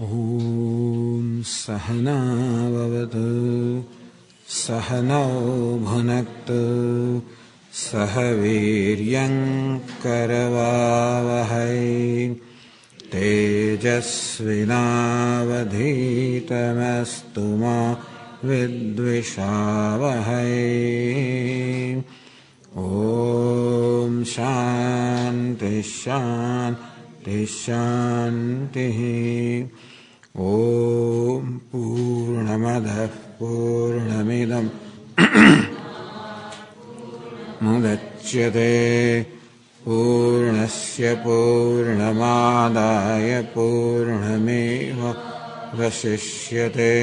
ॐ सहनाववतु सहनौ भुनक्तु सह वीर्यं करवावहै तेजस्विनावधीतमस्तु मा विद्विषावहै। ॐ शान्ति शान्ति शान्तिः। ॐ पूर्णमदः पूर्णमिदं मुदच्यते पूर्णस्य पूर्णमादाय पूर्णमेवावशिष्यते।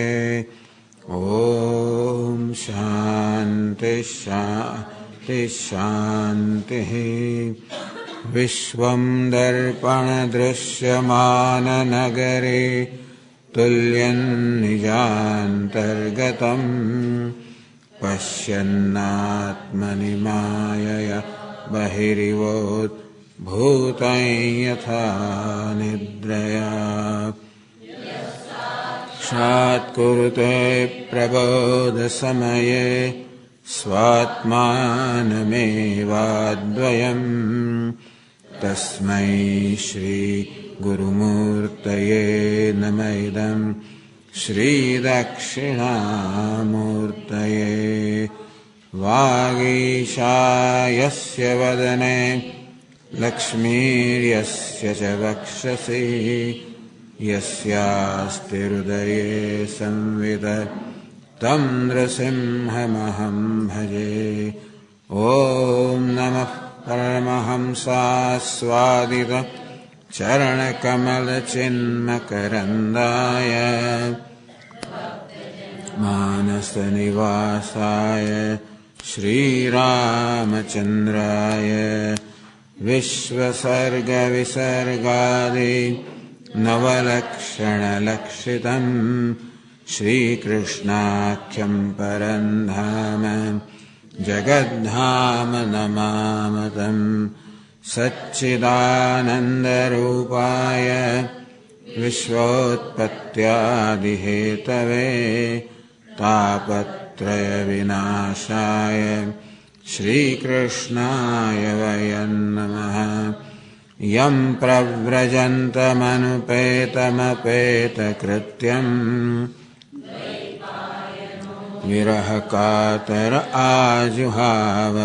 ॐ शान्ति शान्ति शान्तिः। विश्वं दर्पणदृश्यमाननगरे तुल्यं निजान्तर्गतं पश्यन्नात्मनि मायया बहिरिवोद्भूतं यथा निद्रया सात्कुरुते प्रबोधसमये स्वात्मानमेवाद्वयम् तस्मै श्रीगुरुमूर्तये नम इदं श्रीदक्षिणामूर्तये। वागीशायस्य वदने लक्ष्मीर्यस्य च वक्षसि यस्यास्ति हृदये संवित् तं नृसिंहमहं भजे। ॐ नमः परमहंसास्वादित चरणकमलचिन्मकरन्दाय मानसनिवासाय श्रीरामचन्द्राय विश्वसर्गविसर्गादि नवलक्षणलक्षितं श्रीकृष्णाख्यं परं धाम जगद्धाम नमामतं। सच्चिदानन्दरूपाय विश्वोत्पत्त्यादिहेतवे तापत्रयविनाशाय श्रीकृष्णाय वयं नमः। यं प्रव्रजन्तमनुपेतमपेतकृत्यम् विरहकातर आजुहाव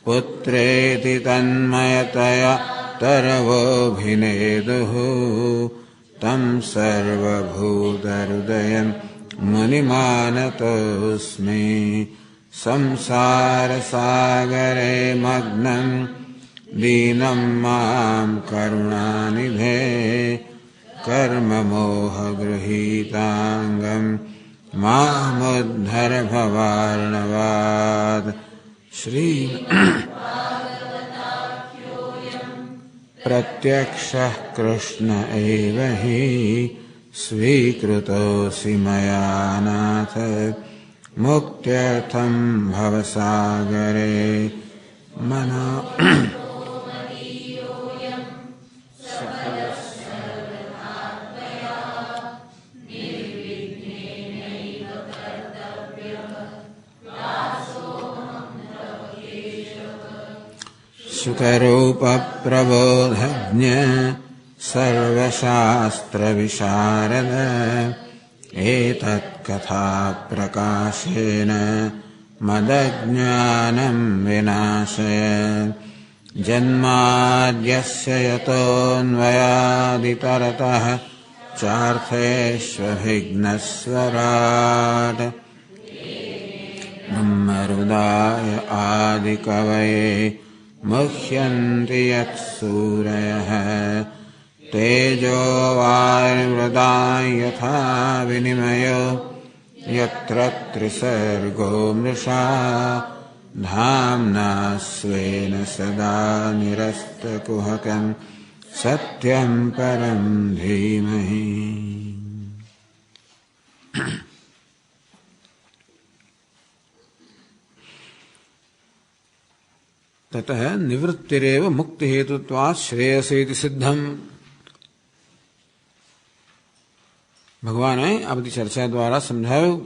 पुत्रेति तन्मयतया तरवोऽभिनेदुः तं सर्वभूतहृदयं मुनिमानतोऽस्मि। संसारसागरे मग्नं दीनं मां करुणानिधे कर्ममोहगृहीताङ्गं मामुद्धर भवार्णवात्। श्री प्रत्यक्षः कृष्ण एव हि स्वीकृतोऽसि मया नाथ मुक्त्यर्थं भवसागरे मनो सुखरूपप्रबोधज्ञ सर्वशास्त्रविशारद एतत्कथाप्रकाशेन मदज्ञानं विनाशय। जन्माद्यस्य यतोऽन्वयादितरतः चार्थेष्वभिघ्नस्वराट् ब्रह्महृदाय आदिकवये मुह्यन्ति यत्सूरयः तेजो वारिमृदां यथा विनिमयो यत्र त्रिसर्गो मृषा धाम्ना स्वेन सदा निरस्तकुहकं सत्यं परं धीमहि। ततः निवृत्तिरेव मुक्ति हेतुत्वात् श्रेयसेति सिद्धम्। ભગવાને આ બધી ચર્ચા દ્વારા સમજાવ્યું.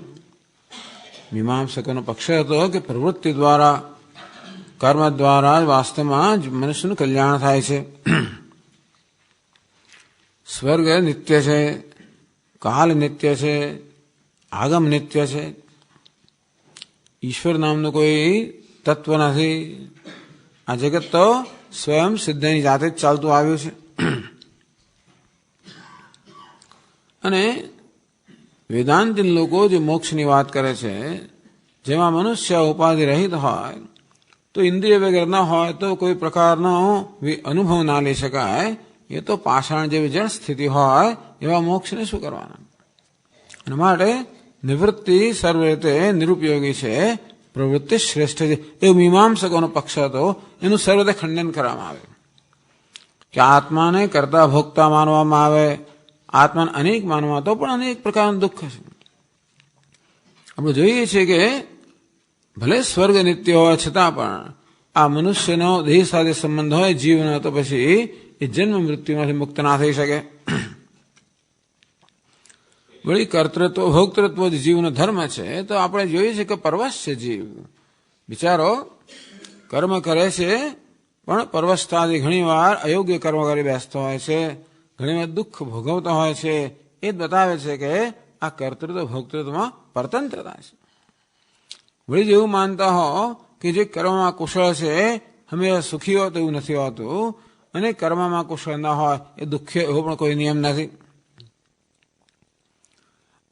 મીમાંસકોનો પક્ષ હતો કે પ્રવૃત્તિ દ્વારા, કર્મ દ્વારા વાસ્તવમાં મનુષ્યનું કલ્યાણ થાય છે. સ્વર્ગ નિત્ય છે, કાલ નિત્ય છે, આગમ નિત્ય છે. ઈશ્વર નામનું કોઈ તત્વ નથી. આ જગત તો સ્વયં સિદ્ધની જાતે જ ચાલતું આવ્યું છે. અને વેદાંતિન લોકો જે મોક્ષની વાત કરે છે, જેમાં મનુષ્ય ઉપાધિ રહિત હોય, તો ઇન્દ્રિય વગર ન હોય તો કોઈ પ્રકારનો અનુભવ ના લઈ શકાય. એ તો પાષાણ જેવી જળ સ્થિતિ હોય એવા મોક્ષને શું કરવાના. અને માટે નિવૃત્તિ સર્વ રીતે નિરુપયોગી છે, પ્રવૃત્તિ શ્રેષ્ઠ છે, એવું મીમાંસકોનો પક્ષ હતો. એનું સર્વ રીતે ખંડન કરવામાં આવે કે આત્માને કરતા ભોગતા માનવામાં આવે, આત્માને અનેક માનવા તો પણ અનેક પ્રકારનું દુઃખ છે. આપણે જોઈએ છીએ કે ભલે સ્વર્ગ નિત્ય હોય છતાં પણ આ મનુષ્યનો દેહ સાથે સંબંધ હોય જીવનો, તો પછી એ જન્મ મૃત્યુમાંથી મુક્ત ના થઈ શકે. વળી કર્તૃત્વ ભોક્તૃત્વ જ જીવનો ધર્મ છે. તો આપણે જોઈએ છીએ કે પરવશ છે જીવ. બિચારો કર્મ કરે છે, પણ પરવશતાથી ઘણી વાર અયોગ્ય કર્મ કરી બેસતો હોય છે, ઘણી વાર દુઃખ ભોગવતો હોય છે. એ જ બતાવે છે કે આ કર્તૃત્વ ભોક્તૃત્વમાં પરતંત્રતા છે. વળી જેવું માનતા હો કે જે કર્મમાં કુશળ છે હંમેશા સુખી હોય તો એવું નથી હોતું, અને કર્મમાં કુશળ ના હોય એ દુઃખી, એવો પણ કોઈ નિયમ નથી.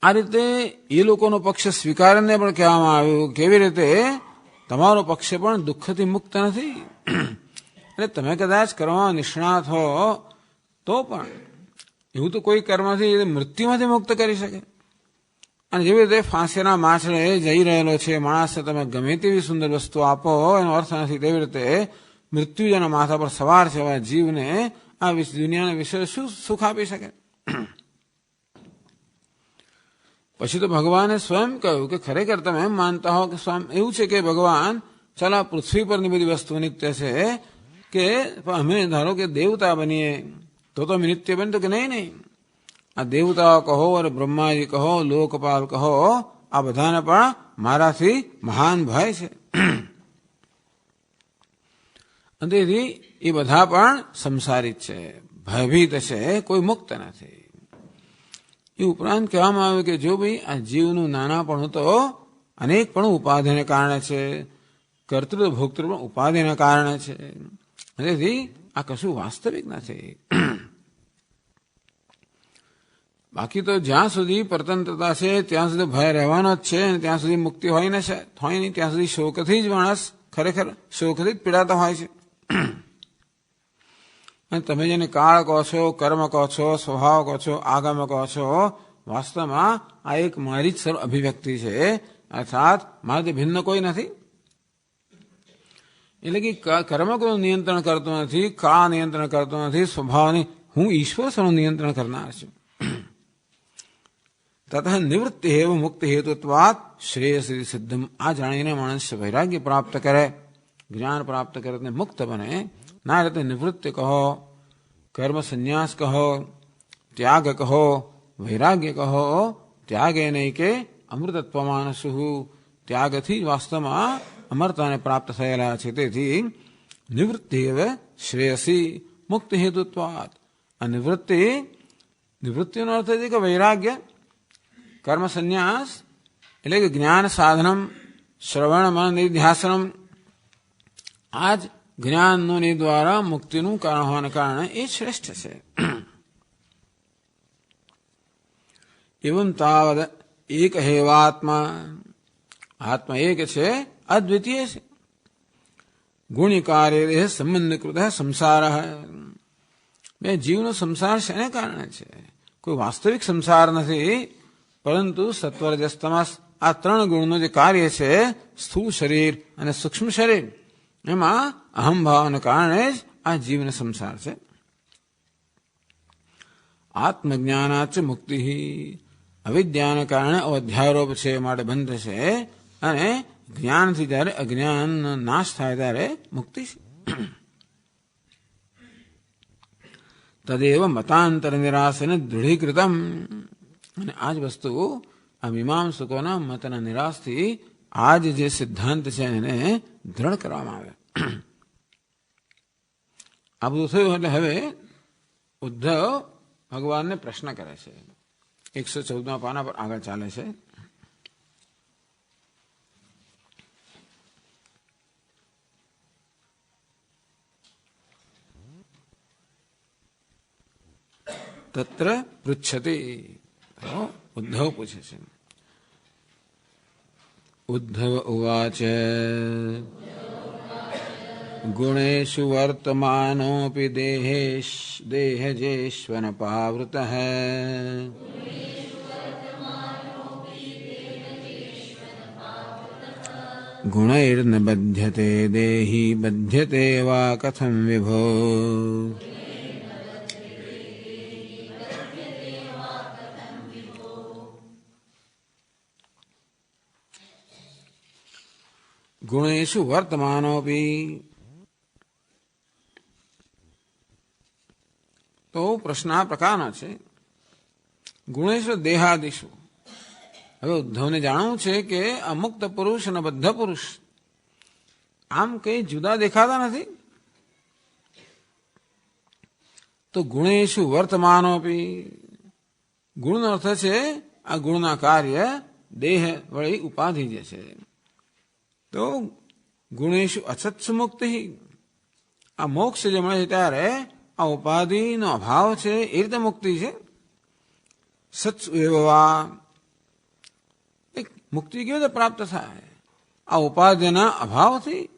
આ રીતે એ લોકોનો પક્ષ સ્વીકારને પણ કહેવામાં આવ્યું, કેવી રીતે તમારો પક્ષ પણ દુઃખથી મુક્ત નથી. અને તમે કદાચ કર્મમાં નિષ્ણાત હો તો પણ એવું તો કોઈ કર્મથી મૃત્યુમાંથી મુક્ત કરી શકે. અને જેવી રીતે ફાંસીના માછડે જઈ રહેલો છે માણસને તમે ગમે તેવી સુંદર વસ્તુ આપો એનો અર્થ નથી, તેવી રીતે મૃત્યુ જેના માથા પર સવાર છે એવા જીવને આ દુનિયાના વિષય શું સુખ આપી શકે. પછી તો ભગવાને સ્વયં કહ્યું કે ખરેખર તમે એમ માનતા હો કે સ્વયં એવું છે કે ભગવાન ચાલ આ પૃથ્વી પરની બધી વસ્તુ નિત્ય છે, કે અમે ધારો કે દેવતા બનીએ તો અમે નિત્ય બને, તો કે નહીં. આ દેવતાઓ કહો અને બ્રહ્માજી કહો, લોકપાલ કહો, આ બધાને પણ મારાથી મહાન ભય છે. તેથી એ બધા પણ સંસારિત છે, ભયભીત છે, કોઈ મુક્ત નથી. એ ઉપરાંત કહેવામાં આવ્યું કે જો ભાઈ આ જીવનું નાનાપણું તો અનેક પણ ઉપાધિને કારણે છે, કર્તૃત્વ ભોક્તૃત્વ પણ ઉપાધિના કારણે છે. તેથી આ કશું વાસ્તવિક નથી. બાકી તો જ્યાં સુધી પરતંત્રતા છે ત્યાં સુધી ભય રહેવાનો જ છે, અને ત્યાં સુધી મુક્તિ હોય નહીં, ત્યાં સુધી શોકથી જ માણસ ખરેખર શોકથી જ પીડાતો હોય છે. અને તમે જેને કાળ કહો છો, કર્મ કહો છો, સ્વભાવ કહો છો, આગમ કહો છો, વાસ્તવમાં આ એક મારી જ સર્વ અભિવ્યક્તિ છે, અર્થાત મારાથી ભિન્ન કોઈ નથી. એટલે કે કર્મ કોઈ નિયંત્રણ કરતો નથી, કાળ નિયંત્રણ કરતો નથી, સ્વભાવની હું ઈશ્વર સર્વનું નિયંત્રણ કરનાર છું. તતઃ નિવૃત્તિ હેવ મુક્તિ હેતુત્વાત શ્રેયસ સિદ્ધમ. આ જાણીને માણસ વૈરાગ્ય પ્રાપ્ત કરે, જ્ઞાન પ્રાપ્ત કરે, મુક્ત બને. ના રીતે નિવૃત્તિ કહો, કર્મ સંન્યાસ કહો, ત્યાગ કહો, વૈરાગ્ય કહો. ત્યાગ એ નહીં કે અમૃતત્વ માનસુ, ત્યાગથી જ વાસ્તવમાં અમરતાને પ્રાપ્ત થયેલા છે. તેથી નિવૃત્તિ હવે શ્રેયસી મુક્તિ હેતુત્વાત. આ નિવૃત્તિનો અર્થ છે કે વૈરાગ્ય, કર્મ સંન્યાસ એટલે કે જ્ઞાન સાધનમ, શ્રવણ મન નિધ્યાસનમ. આ જ જ્ઞાનનો દ્વારા મુક્તિનું કારણ હોવાને કારણે એ શ્રેષ્ઠ છે. એવં તાવદ એક હેવાત્મા. આત્મા એક છે, અદ્વિતીય છે. ગુણિકાર્ય સંબંધકૃત સંસાર. બે જીવનો સંસાર શેને કારણે છે? કોઈ વાસ્તવિક સંસાર નથી, પરંતુ સત્વરજસ્તમસ આ ત્રણ ગુણનું જે કાર્ય છે, સ્થૂળ શરીર અને સૂક્ષ્મ શરીર, એમાં અહમભાવને કારણે જ આ જીવન સંસાર છે. આત્મજ્ઞાનાચ મુક્તિ. અવિદ્યાને કારણે અધ્યારોપ છે, માટે બંધ છે, અને જ્ઞાનથી જ્યારે અજ્ઞાનનો નાશ થાય ત્યારે મુક્તિ છે. તદેવ મતાંતર નિરાસન દૃઢીકૃતમ. અને આ જ વસ્તુ આ મીમાંસકોના મતના નિરાશથી આ જે સિદ્ધાંત છે એને દ્રઢ કરવામાં આવે. આ બધું થયું એટલે હવે ઉદ્ધવ ભગવાનને પ્રશ્ન કરે છે. 114 પાના પર આગળ ચાલે છે. તત્ર પૃચ્છતિ, ઉદ્ધવ પૂછે છે. ઉદ્ધવ ઉવાચ ગુણેષુ વર્તમાનોપી દેહજેશ્વન પાવૃતઃ ગુણૈર્ન બધ્યતે દેહી બધ્યતે વા કથમ વિભો. ગુણેષુ વર્તમાનોપી, તો પ્રશ્ન આ પ્રકારનો છે. ગુણેષુ દેહાદિશુ, હવે ઉદ્ધવને જાણવું છે કે અમુક્ત પુરુષ અને બદ્ધ પુરુષ આમ કઈ જુદા દેખાતા નથી. તો ગુણેષુ વર્તમાનોપી, ગુણનો અર્થ છે આ ગુણના કાર્ય દેહ વળી ઉપાધિ જે છે. તો ગુણેશુ અસત્સુ મુક્તિ, આ મોક્ષ જે મળે છે ત્યારે આ ઉપાધિનો અભાવ છે એ રીતે મુક્તિ છે. સત્સુ એવા, મુક્તિ કેવી રીતે પ્રાપ્ત થાય? આ ઉપાધિના અભાવથી,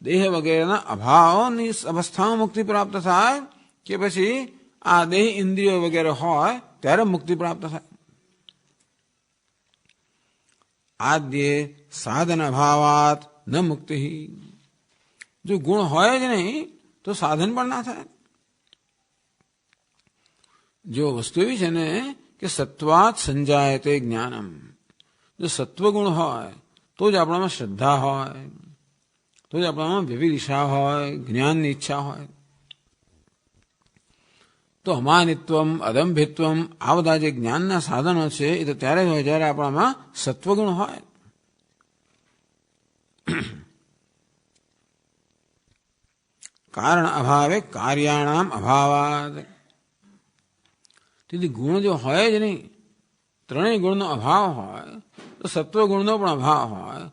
દેહ વગેરેના અભાવની અવસ્થામાં મુક્તિ પ્રાપ્ત થાય કે પછી આ દેહ ઇન્દ્રિયો વગેરે હોય ત્યારે મુક્તિ પ્રાપ્ત થાય? આદ્ય સાધન અભાવાત ન મુક્તિ, જો ગુણ હોય જ નહીં તો સાધન પણ ના થાય. જો વસ્તુ એવી છે ને કે સત્વાત સંજાયતે જ્ઞાનમ, જો સત્વગુણ હોય તો જ આપણામાં શ્રદ્ધા હોય, તો જ આપણામાં વિવિધિષા હોય, જ્ઞાનની ઈચ્છા હોય. તો અમાનિત્વમ અદંભિત્વમ આ બધા જે જ્ઞાનના સાધનો છે એ તો ત્યારે જ હોય જ્યારે આપણામાં સત્વગુણ હોય. કારણ અભાવે કાર્યાણામ અભાવાદ, તેથી ગુણ જો હોય જ નહીં, ત્રણેય ગુણનો અભાવ હોય તો સત્વગુણનો પણ અભાવ હોય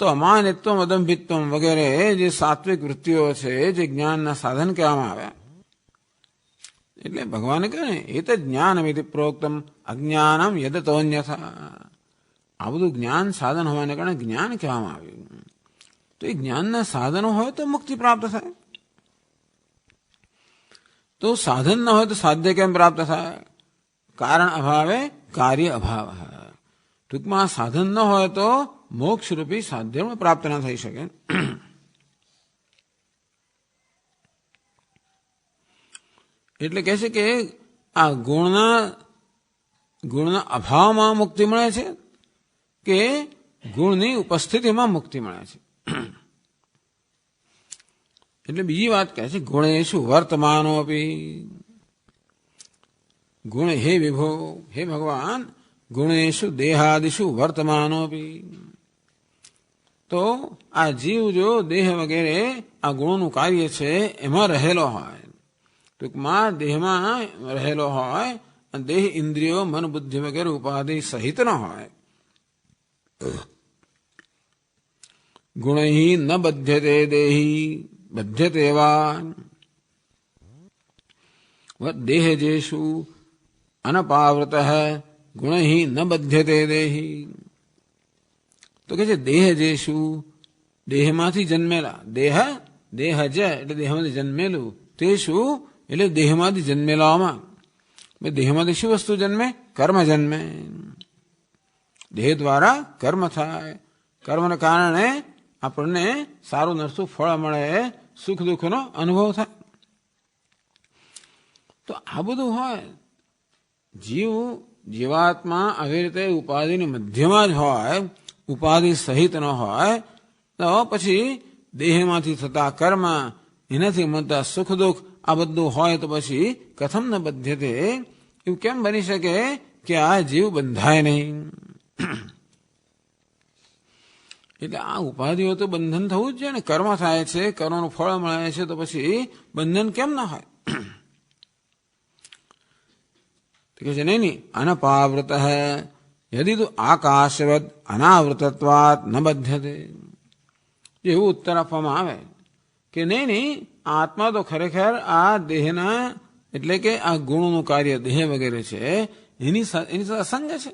તો અમાનિત્વમ અદંભિત્વમ વગેરે જે સાત્વિક વૃત્તિઓ છે જે જ્ઞાનના સાધન કહેવામાં આવ્યા. એટલે ભગવાને કહે ને એ તો જ્ઞાનમિતિ પ્રોક્તમ અજ્ઞાનમ યદતોન્યથા, આ બધું જ્ઞાન સાધન હોવાને કારણે જ્ઞાન કહેવામાં આવ્યું. તો એ જ્ઞાનના સાધનો હોય તો મુક્તિ પ્રાપ્ત થાય. તો સાધન ન હોય તો સાધ્ય કેમ પ્રાપ્ત થાય? કારણ અભાવે કાર્ય અભાવ. ટૂંકમાં સાધન ન હોય તો મોક્ષરૂપી સાધ્ય પ્રાપ્ત ન થઈ શકે. એટલે કહે છે કે આ ગુણના અભાવમાં મુક્તિ મળે છે કે ગુણની ઉપસ્થિતિમાં મુક્તિ મળે છે. એટલે બીજી વાત કહે છે ગુણેષુ વર્તમાનોપી, ગુણ હે વિભો, હે ભગવાન, ગુણેષુ દેહાદિશુ વર્તમાનોપી, તો આ જીવ જો દેહ વગેરે આ ગુણોનું કાર્ય છે એમાં રહેલો હોય, ટૂંકમાં દેહમાં રહેલો હોય, દેહ ઇન્દ્રિયો મન બુદ્ધિ વગેરે ઉપાધિ સહિત ન હોય. ગુણૈ ન બધ્યતે દેહી બધ્યતે વા દેહજેષુ અનપાવૃત ગુણૈ ન બધ્યતે દેહી. તો કે છે દેહજેષુ, દેહમાંથી જન્મેલા, દેહજ એટલે દેહમાંથી જન્મેલું, તેષુ એટલે દેહમાંથી જન્મેલામાં, દેહમાંથી શું વસ્તુ જન્મે? કર્મ જન્મે. દેહ દ્વારા કર્મ થાય, કર્મને કારણે આપણને સારું નરસું ફળ મળે, સુખ દુઃખનો અનુભવ થાય. તો આ બધું હોય, જીવાત્મા આવી રીતે ઉપાધિની મધ્યમાં જ હોય, ઉપાધિ સહિત ન હોય, તો પછી દેહમાંથી થતા કર્મ, એનાથી મળતા સુખ દુઃખ આ બધું હોય તો પછી કથમ ન બધ્યતે, એવું કેમ બની શકે કે આ જીવ બંધાય નહીં. એટલે આ ઉપાધિઓ તો બંધન થવું જ જોઈએ ને. કર્મ થાય છે, કર્મનું ફળ મળે છે, તો પછી બંધન કેમ ના હોય? કે છે નહીં અનપાવૃત યદિ તો આકાશવદ અનાવૃતત્વાત ન બધ્યતે. એવું ઉત્તર આપવામાં આવે કે નહીં આત્મા તો ખરેખર આ દેહના એટલે કે આ ગુણોનું કાર્ય દેહ વગેરે છે એની સાથે અસંગ છે.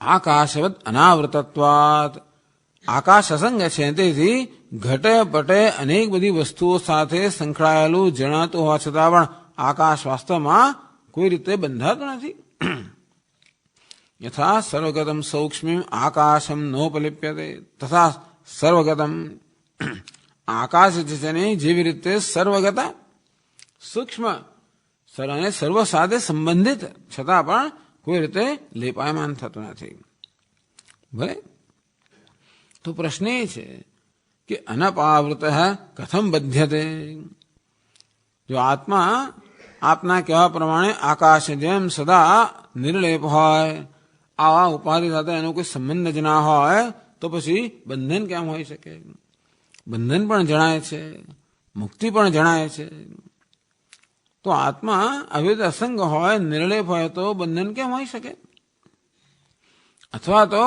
આકાશવદ અનાવૃતત્વાત, આકાશ અસંગ છે, તેથી ઘટે પટે અનેક બધી વસ્તુઓ સાથે સંકળાયેલું જણાતું હોવા છતાં પણ આકાશ વાસ્તવમાં કોઈ રીતે બંધાતું નથી. યથા સર્વગતમ સૌક્ષ્મીમ આકાશમ નોપલિપ્યતે તથા સર્વગતમ, આકાશ જે છે ને જેવી રીતે સર્વગતા સૂક્ષ્મ અને સર્વ સાથે સંબંધિત છતાં પણ કોઈ રીતે લેપાયમાન થતું નથી. ભલે તો પ્રશ્ન એ છે કે અનપાવૃત કથમ બધ્યતે. જો આત્મા આપના કહેવા પ્રમાણે આકાશ જેમ સદા નિર્લેપ હોય, આવા ઉપાધિ સાથે એનો કોઈ સંબંધ જ ના હોય, તો પછી બંધન કેમ હોઈ શકે? બંધન પણ જણાય છે, મુક્તિ પણ જણાય છે. તો આત્મા આવી રીતે અસંગ હોય, નિર્લેપ હોય તો બંધન કેમ હોઈ શકે? અથવા તો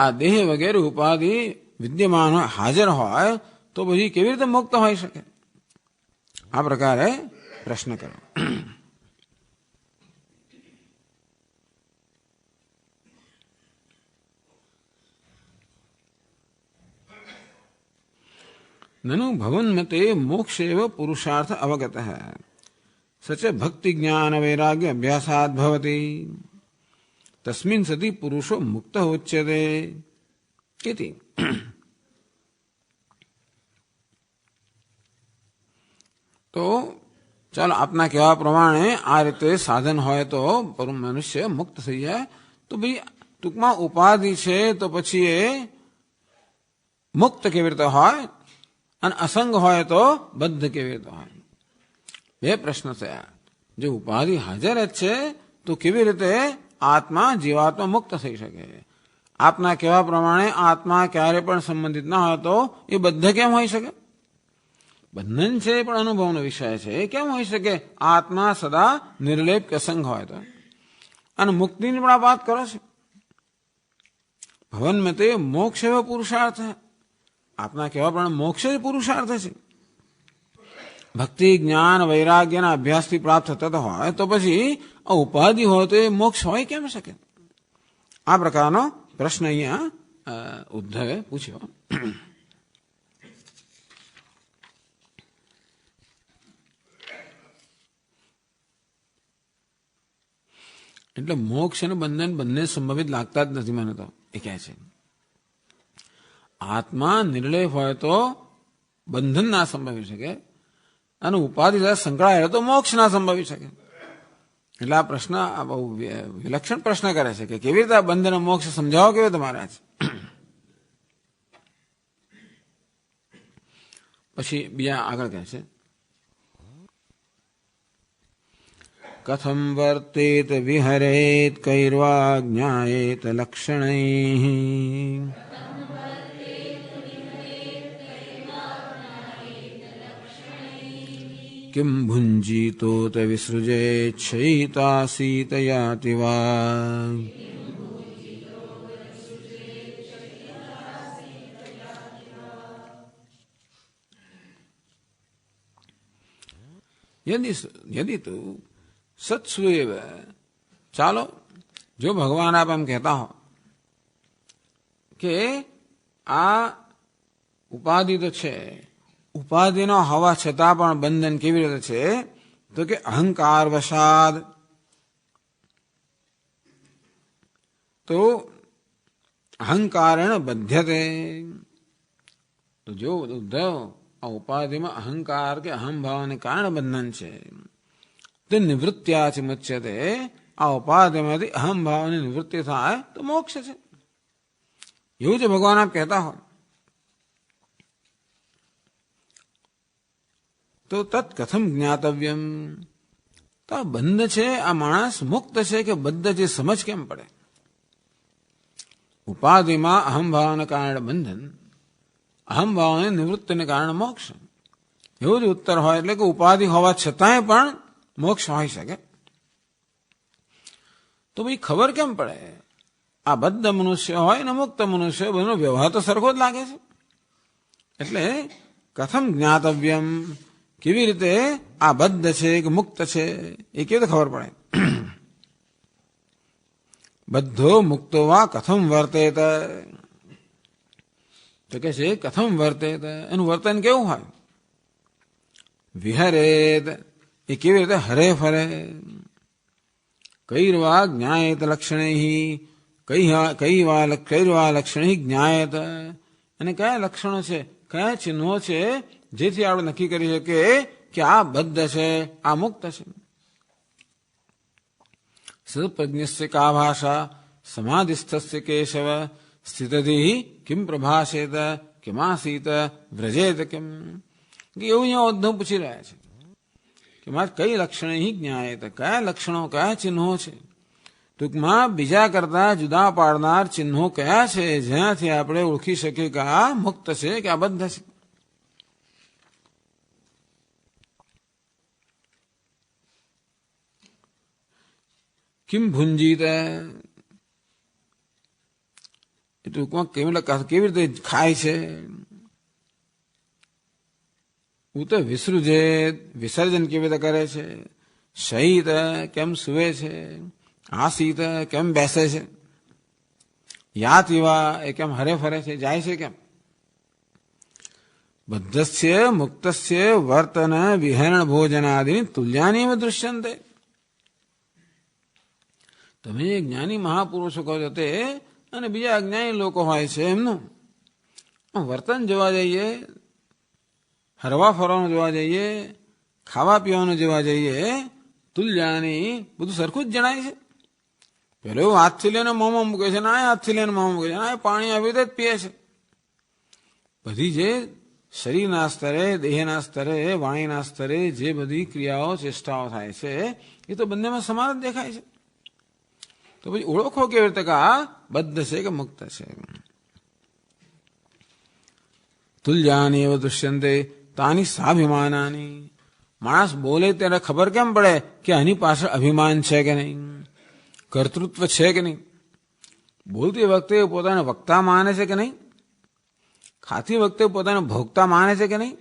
આ દેહ વગેરે ઉપાધિ વિદ્યમાન હોય, હાજર હોય, તો પછી કેવી રીતે મુક્ત હોઈ શકે? આ પ્રકારે પ્રશ્ન કરો. નનુ ભવન્મતે મોક્ષ એવ પુરુષાર્થ અવગત સચ ભક્તિ જ્ઞાન વૈરાગ્ય અભ્યાસાદ ભવતી તસ્મિન સતિ પુરુષો મુક્ત ઉચ્યતે ઇતિ. તો ચાલો આપના કહેવા પ્રમાણે આ રીતે સાધન હોય તો મનુષ્ય મુક્ત થઈ જાય. તો ભાઈ ટૂંકમાં ઉપાધિ છે તો પછી એ મુક્ત કેવી રીતે હોય અને અસંગ હોય તો બદ્ધ કેવી રીતે હોય? બે પ્રશ્ન થયા. જો ઉપાધિ હાજર જ છે તો કેવી રીતે આત્મા જીવાત્મા મુક્ત થઈ શકે? આપના કહેવા પ્રમાણે આત્મા ક્યારે પણ સંબંધિત ના હોય તો એ બદ્ધ કેમ હોઈ શકે? બંધન છે પણ અનુભવનો વિષય છે, એ કેમ હોઈ શકે આત્મા સદા નિર્લેપ કે અસંગ હોય તો? અને મુક્તિની પણ આ વાત કરો છે. ભવન્મતે મોક્ષ એવો પુરુષાર્થ. આપના કહેવા પ્રમાણે મોક્ષ જ પુરુષાર્થ છે. ભક્તિ જ્ઞાન વૈરાગ્યના અભ્યાસથી પ્રાપ્ત થતો હોય તો પછી આ ઉપાધિ હોય તો એ મોક્ષ હોય કેમ શકે? આ પ્રકારનો પ્રશ્ન અહીંયા ઉદ્ધવે પૂછ્યો. એટલે મોક્ષ અને બંધન બંને સંભવિત લાગતા જ નથી મને તો. એ કહે છે આત્મા નિર્લેપ હોય તો બંધન ના સંભવી શકે અને ઉપાધિ સાથે સંકળાયેલો તો મોક્ષ ના સંભવી શકે. એટલે આ પ્રશ્ન બહુ વિલક્ષણ પ્રશ્ન કરે છે કે કેવી રીતે આ બંધન મોક્ષ સમજાવો કેવી રીતે મહારાજ? પછી બીજા આગળ કહે છે કથમ વર્તેત વિહરેત કૈર્વા જ્ઞાયેત લક્ષણૈ કિમ ભુંજીતોત વિસૃજેત શયિતાસીતયાતિ વા. યદિ તો સત્સ્વેવ, ચાલો જો ભગવાન આપ એમ કહેતા હો કે આ ઉપાધિ તો છે, ઉપાધિનો હોવા છતાં પણ બંધન કેવી રીતે છે? તો કે અહંકાર વશાદ. તો અહંકારેણ બધ્યતે. તો જો ઉદ્ધવ આ ઉપાધિમાં અહંકાર કે અહંભાવને કારણે બંધન છે તે નિવૃત્ત્યાથી મુચ્યતે. આ ઉપાધિમાંથી અહંભાવની નિવૃત્તિ થાય તો મોક્ષ છે. એવું જ ભગવાન આપ કહેતા હોય તો તત્ કથમ જ્ઞાતવ્યમ? તો આ બંધ છે, આ માણસ મુક્ત છે કે બદ્ધ છે, સમજ કેમ પડે? ઉપાધિમાં અહમભાવને કારણે બંધન, અહમભાવને નિવૃત્તિને કારણે મોક્ષ. એવું જ ઉત્તર હોય. એટલે કે ઉપાધિ હોવા છતાંય પણ મોક્ષ હોઈ શકે. તો ભાઈ ખબર કેમ પડે? આ બદ્ધ મનુષ્ય હોય ને મુક્ત મનુષ્ય, બધો વ્યવહાર તો સરખો જ લાગે છે. એટલે કથમ જ્ઞાતવ્યમ, કેવી રીતે આ બદ્ધ છે કે મુક્ત છે એ કેવી રીતે ખબર પડે? બધ્ધો મુક્તો વા કથમ વર્તેત, તો કે છે કથમ વર્તેત, એનું વર્તન કેવું હોય? વિહરેત, એ કેવી રીતે હરે ફરે. કૈર્વા જ્ઞાયેત લક્ષણૈ, કૈર્વા લક્ષણૈ જ્ઞાયેત, અને કયા લક્ષણો છે, કયા ચિહ્નો છે જેથી આપણે નક્કી કરી શકીએ કે આ બદ્ધ છે, આ મુક્ત છે. સદપ્રજ્ઞસ્ય કા ભાષા, સમાધિસ્થસ્ય કેશવ, સ્થિતધિ કિમ પ્રભાષેત, કિમાસીત વ્રજેત કિમ. એવું અહીંયા ઉદ્ધવ પૂછી રહ્યા છે કે મારે કઈ લક્ષણ જ્ઞાયેત, કયા લક્ષણો, કયા ચિહ્નો છે. ટૂંકમાં બીજા કરતા જુદા પાડનાર ચિહ્નો કયા છે જેનાથી આપણે ઓળખી શકીએ કે આ મુક્ત છે કે આ બદ્ધ છે. કિમ ભુંજીત, ટૂંકમાં કેવી રીતે ખાય છે. ઉત વિસૃજેત, વિસર્જન કેવી રીતે કરે છે. શયિત, કેમ સુવે છે. આસીત, કેમ બેસે છે. યાતિવા, એ કેમ હરે ફરે છે, જાય છે કેમ. બદ્ધસ્ય મુક્તસ્ય વર્તન વિહરણ ભોજનાદિ તુલ્યાની દૃશ્યંતે. તમે જે જ્ઞાની મહાપુરુષો કહો છો તે અને બીજા અજ્ઞાની લોકો હોય છે એમનું વર્તન જોવા જઈએ, હરવા ફરવાનું જોવા જઈએ, ખાવા પીવાનું જોવા જઈએ, તુલ્યાની બધું સરખું જ જણાય છે. પેલો એવું હાથથી લઈને મોંમાં મૂકે છે ને આ હાથથી લઈને મોંમાં મૂકે છે, આ પાણી આવી રીતે જ પીએ છે. બધી જે શરીરના સ્તરે, દેહના સ્તરે, વાણીના સ્તરે જે બધી ક્રિયાઓ, ચેષ્ટાઓ થાય છે એ તો બંનેમાં સમાન જ દેખાય છે. તો પછી ઓળખો કેવી રીતે કે આ બદ્ધ છે કે મુક્ત છે. તુલ્યાની એવ દૃશ્યંતે તાની સાભિમાનાની. માણસ બોલે ત્યારે ખબર કેમ પડે કે આની પાછળ અભિમાન છે કે નહીં, કર્તૃત્વ છે કે નહીં. બોલતી વખતે પોતાને વક્તા માને છે કે નહીં, ખાતી વખતે પોતાને ભોગતા માને છે કે નહીં.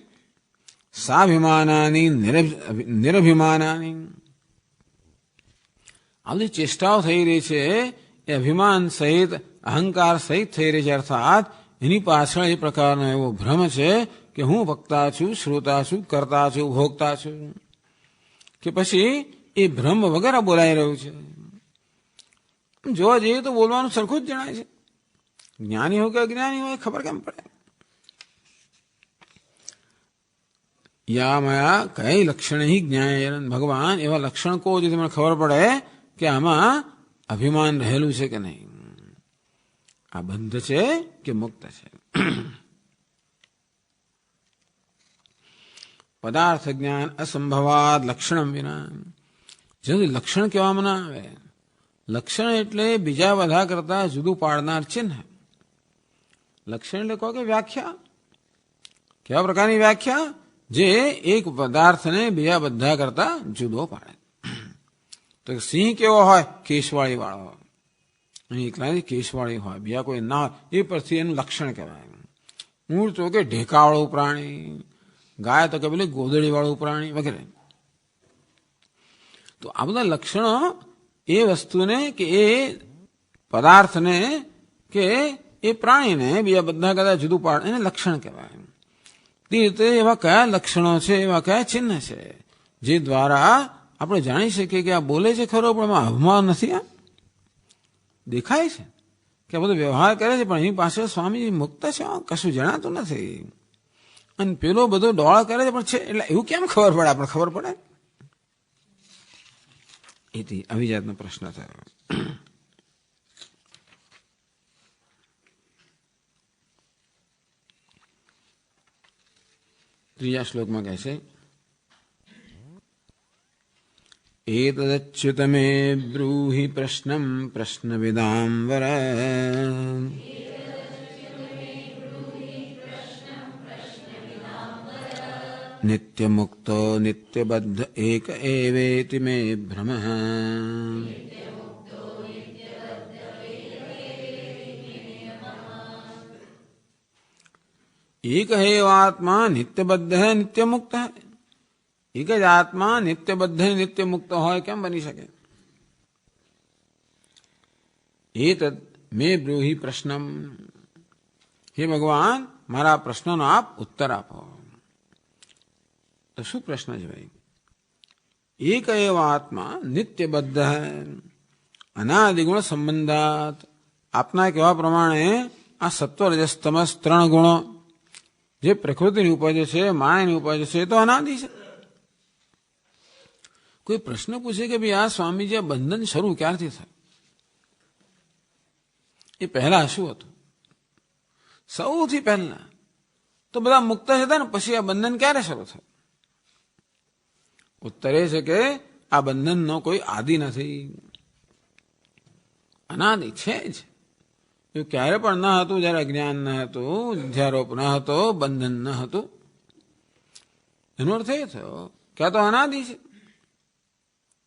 સાભિમાનાની નિરભિમાનાની. આ બધી ચેષ્ટાઓ થઈ રહી છે એ અભિમાન સહિત, અહંકાર સહિત થઈ રહી છે. અર્થાત એની પાછળ એ પ્રકારનો એવો ભ્રમ છે કે હું વક્તા છું, શ્રોતા છું, કરતા છું, ભોગતા છું. કે પછી એ ભ્રમ વગર બોલાઈ રહ્યું છે. જોવા જઈએ તો બોલવાનું સરખું જ જણાય છે. જ્ઞાની હોય કે અજ્ઞાની હોય ખબર કેમ પડે. યા મયા કઈ લક્ષણ જ્ઞાય, ભગવાન એવા લક્ષણ કહો જેથી મને ખબર પડે કે આમાં અભિમાન રહેલું છે કે નહીં, આ બંધ છે કે મુક્ત છે. પદાર્થ જ્ઞાન અસંભવાદ લક્ષણ વિના. જેનું લક્ષણ કહેવામાં ના આવે. લક્ષણ એટલે બીજા બધા કરતા જુદું પાડનાર ચિહ્ન. લક્ષણ એટલે કહો કે વ્યાખ્યા. કેવા પ્રકારની વ્યાખ્યા? જે એક પદાર્થને બીજા બધા કરતા જુદો પાડે. તો સિંહ કેવો હોય? કેશવાળી વાળો હોય. અહીં એકલા કેશવાળી હોય, બીજા કોઈ ના હોય, એ પરથી એનું લક્ષણ કહેવાય. ઊંટ તો કે ઢેકાવાળું પ્રાણી, ગાય તો કે પેલી ગોદડી વાળું પ્રાણી વગેરે. તો આ બધા લક્ષણો એ વસ્તુને કે એ પદાર્થને કે એ પ્રાણીને બીજા બધા કરતા જુદું પાડે એને લક્ષણ કહેવાય. તે રીતે એવા કયા લક્ષણો છે, એવા કયા ચિહ્ન છે જે દ્વારા આપણે જાણી શકીએ કે આ બોલે છે ખરો પણ એમાં અભિમાન નથી. આ દેખાય છે કે આ બધો વ્યવહાર કરે છે પણ એની પાસે સ્વામીજી મુક્ત છે, કશું જણાતું નથી. અને પેલો બધો ડોળા કરે છે પણ છે, એટલે એવું કેમ ખબર પડે? આપણે ખબર પડે. એથી આવી જાતનો પ્રશ્ન થયો. ત્રીજા શ્લોકમાં કહે છે एतदच्युत मे ब्रूहि प्रश्नं प्रश्नविदां वर। नित्यमुक्तो नित्यबद्ध एक एवेति मे भ्रमः। एक है आत्मा नित्यबद्ध है नित्य मुक्त है। एक ज आत्मा नित्यबद्ध है नित्य मुक्त हो केम बनी सके? एतद मे ब्रूहि प्रश्नम, हे भगवान मारा प्रश्नનો આપ ઉત્તર આપો. તો શું પ્રશ્ન છે ભાઈ? એક એવ આત્મા નિત્યબદ્ધ હૈ અનાદિગુણ સંબંધાત. આપના કહેવા પ્રમાણે આ સત્વ રજસ તમસ ત્રણ ગુણો જે પ્રકૃતિની ઉપજ છે, માયાની ઉપજ છે, તો અનાદિ છે. કોઈ પ્રશ્ન પૂછે કે ભાઈ આ સ્વામીજી આ બંધન શરૂ ક્યારથી થાય? એ પહેલા શું હતું? સૌથી પહેલા તો બધા મુક્ત હતા ને, પછી આ બંધન ક્યારે શરૂ થયું? ઉત્તર એ છે કે આ બંધનનો કોઈ આદિ નથી, અનાદિ છે જ. એવું ક્યારે પણ ન હતું જયારે અજ્ઞાન ન હતું, ધ્યારોપ ન હતો, બંધન ન હતું. એનો અર્થ એ થયો કે આ તો અનાદિ છે.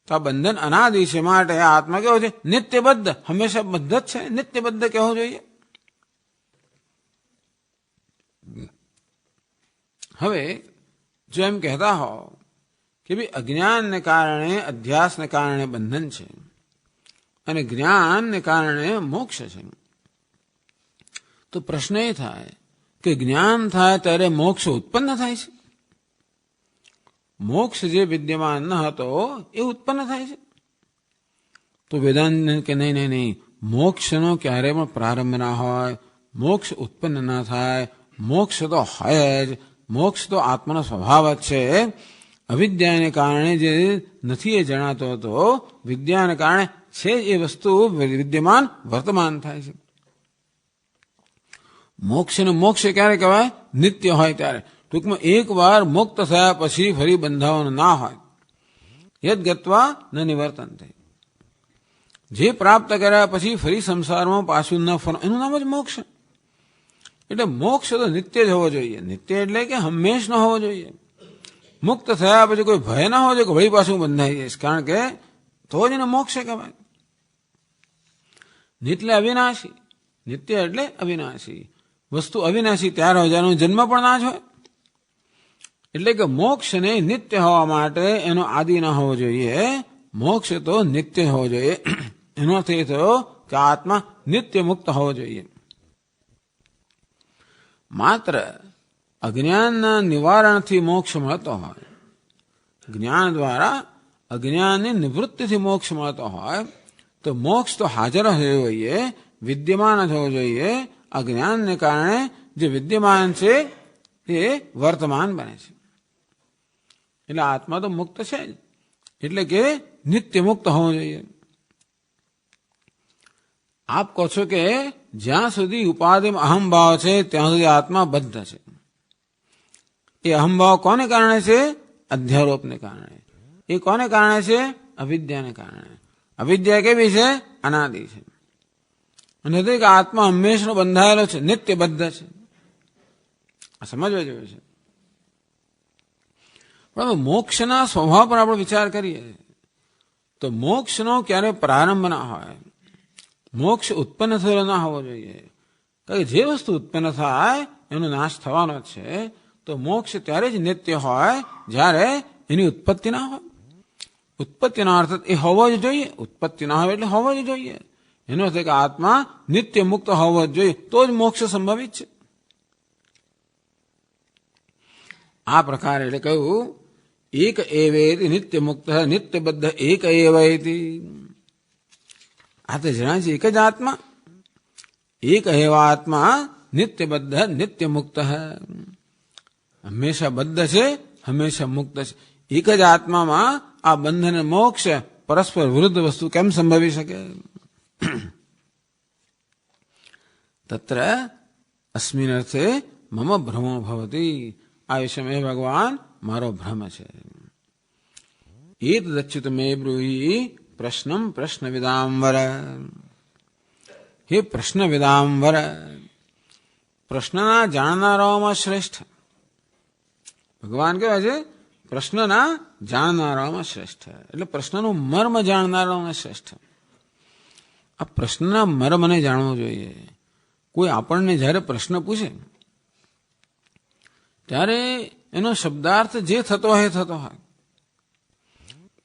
તો આ બંધન અનાદિ છે માટે આ આત્મા કેવો છે? નિત્યબદ્ધ, હંમેશા બદ્ધ જ છે. નિત્યબદ્ધ કહેવો જોઈએ. હવે જો એમ કહેતા હો કે ભાઈ અજ્ઞાનને કારણે, અધ્યાસને કારણે બંધન છે અને જ્ઞાનને કારણે મોક્ષ છે, તો પ્રશ્ન એ થાય કે જ્ઞાન થાય ત્યારે મોક્ષ ઉત્પન્ન થાય છે? મોક્ષ જે વિદ્યમાન ન હતો એ ઉત્પન્ન થાય છે? તો વેદાંત કે નહીં નહીં નહીં, મોક્ષનો ક્યારે પણ પ્રારંભ ના હોય, મોક્ષ ઉત્પન્ન ના થાય. મોક્ષ તો હોય જ. મોક્ષ તો આત્માનો સ્વભાવ જ છે. અવિદ્યાને કારણે જે નથી એ જણાતો હતો, વિદ્યાને કારણે છે એ વસ્તુ વિદ્યમાન વર્તમાન થાય છે. મોક્ષને મોક્ષ ક્યારે કહેવાય? નિત્ય હોય ત્યારે. ટૂંકમાં એક વાર મુક્ત થયા પછી ફરી બંધાવાનું ના હોય. યદ ગત્વા ન નિવર્તન્તે. જે પ્રાપ્ત કર્યા પછી ફરી સંસારમાં પાછું ન ફરવું, એનું નામ જ મોક્ષ. એટલે મોક્ષ તો નિત્ય જ હોવો જોઈએ. નિત્ય એટલે કે હંમેશનો હોવો જોઈએ. મુક્ત થયા પછી કોઈ ભય ના હોવો જોઈએ કે વળી પાછું બંધાઈ જઈશ, કારણ કે તો જ એને મોક્ષ કહેવાય. એટલે અવિનાશી. નિત્ય એટલે અવિનાશી. વસ્તુ અવિનાશી ત્યારે હોય જેનો જન્મ પણ ના જ હોય. એટલે કે મોક્ષને નિત્ય હોવા માટે એનો આદિ ના હોવો જોઈએ. મોક્ષ તો નિત્ય હોવો જોઈએ. એનો અર્થ એ થયો કે આત્મા નિત્ય મુક્ત હોવો જોઈએ. માત્ર અજ્ઞાનના નિવારણથી મોક્ષ મળતો હોય, જ્ઞાન દ્વારા અજ્ઞાનની નિવૃત્તિથી મોક્ષ મળતો હોય, તો મોક્ષ તો હાજર હોવો જોઈએ, વિદ્યમાન જ હોવો જોઈએ. આ જ્ઞાનને કારણે જે વિદ્યમાન છે એ વર્તમાન બને છે. એટલે આત્મા તો મુક્ત છે જ, એટલે કે નિત્ય મુક્ત હોવો જોઈએ. આપ કહો છો કે જ્યાં સુધી ઉપાધિમાં અહમભાવ છે ત્યાં સુધી આત્મા બદ્ધ છે. એ અહમભાવ કોને કારણે છે? અધ્યારોપને કારણે. એ કોને કારણે છે? અવિદ્યાને કારણે. અવિદ્યા કેવી છે? અનાદિ છે. અને કે આત્મા હંમેશનો બંધાયેલો છે, નિત્યબદ્ધ છે. આ સમજવા જેવું છે. પણ મોક્ષના સ્વભાવ પર આપણે વિચાર કરીએ તો મોક્ષનો ક્યારે પ્રારંભ ના હોય. મોક્ષ ઉત્પન્ન થયેલો ના હોવો જોઈએ. કારણ કે જે વસ્તુ ઉત્પન્ન થાય એનો નાશ થવાનો છે. તો મોક્ષ ત્યારે જ નિત્ય હોય જ્યારે એની ઉત્પત્તિ ના હોય. ઉત્પત્તિનો અર્થ એ હોવો જ જોઈએ. ઉત્પત્તિ ના હોય એટલે હોવો જ જોઈએ. એનો અર્થ કે આત્મા નિત્ય મુક્ત હોવો જ જોઈએ, તો જ મોક્ષ સંભવિત છે. આ પ્રકારે એટલે કહ્યું એક એવેતિ નિત્ય મુક્ત નિત્યબદ્ધ એક એવેતિ. આ તો જણાય છે એક જ આત્મા, એક એવા આત્મા નિત્યબદ્ધ નિત્ય મુક્ત હંમેશા બદ્ધ છે, હંમેશા મુક્ત છે. એક જ આત્મામાં આ બંધન અને મોક્ષ પરસ્પર વિરુદ્ધ વસ્તુ કેમ સંભવી શકે? તત્ર અસ્મિન અર્થે મમ ભ્રમો ભવતી. આ વિષયમાં હે ભગવાન મારો ભ્રમ છે. એતદચ્યુત મે બ્રૂહી પ્રશ્નમ પ્રશ્નવિદાંવર. હે પ્રશ્નવિદાંવર, પ્રશ્નના જાણનારાઓમાં શ્રેષ્ઠ. ભગવાન કહેવાય છે પ્રશ્નના જાણનારાઓમાં શ્રેષ્ઠ, એટલે પ્રશ્નનું મર્મ જાણનારાઓમાં શ્રેષ્ઠ. આ પ્રશ્નના મર્મને જાણવો જોઈએ. કોઈ આપણને જ્યારે પ્રશ્ન પૂછે ત્યારે એનો શબ્દાર્થ જે થતો હોય એ થતો હોય,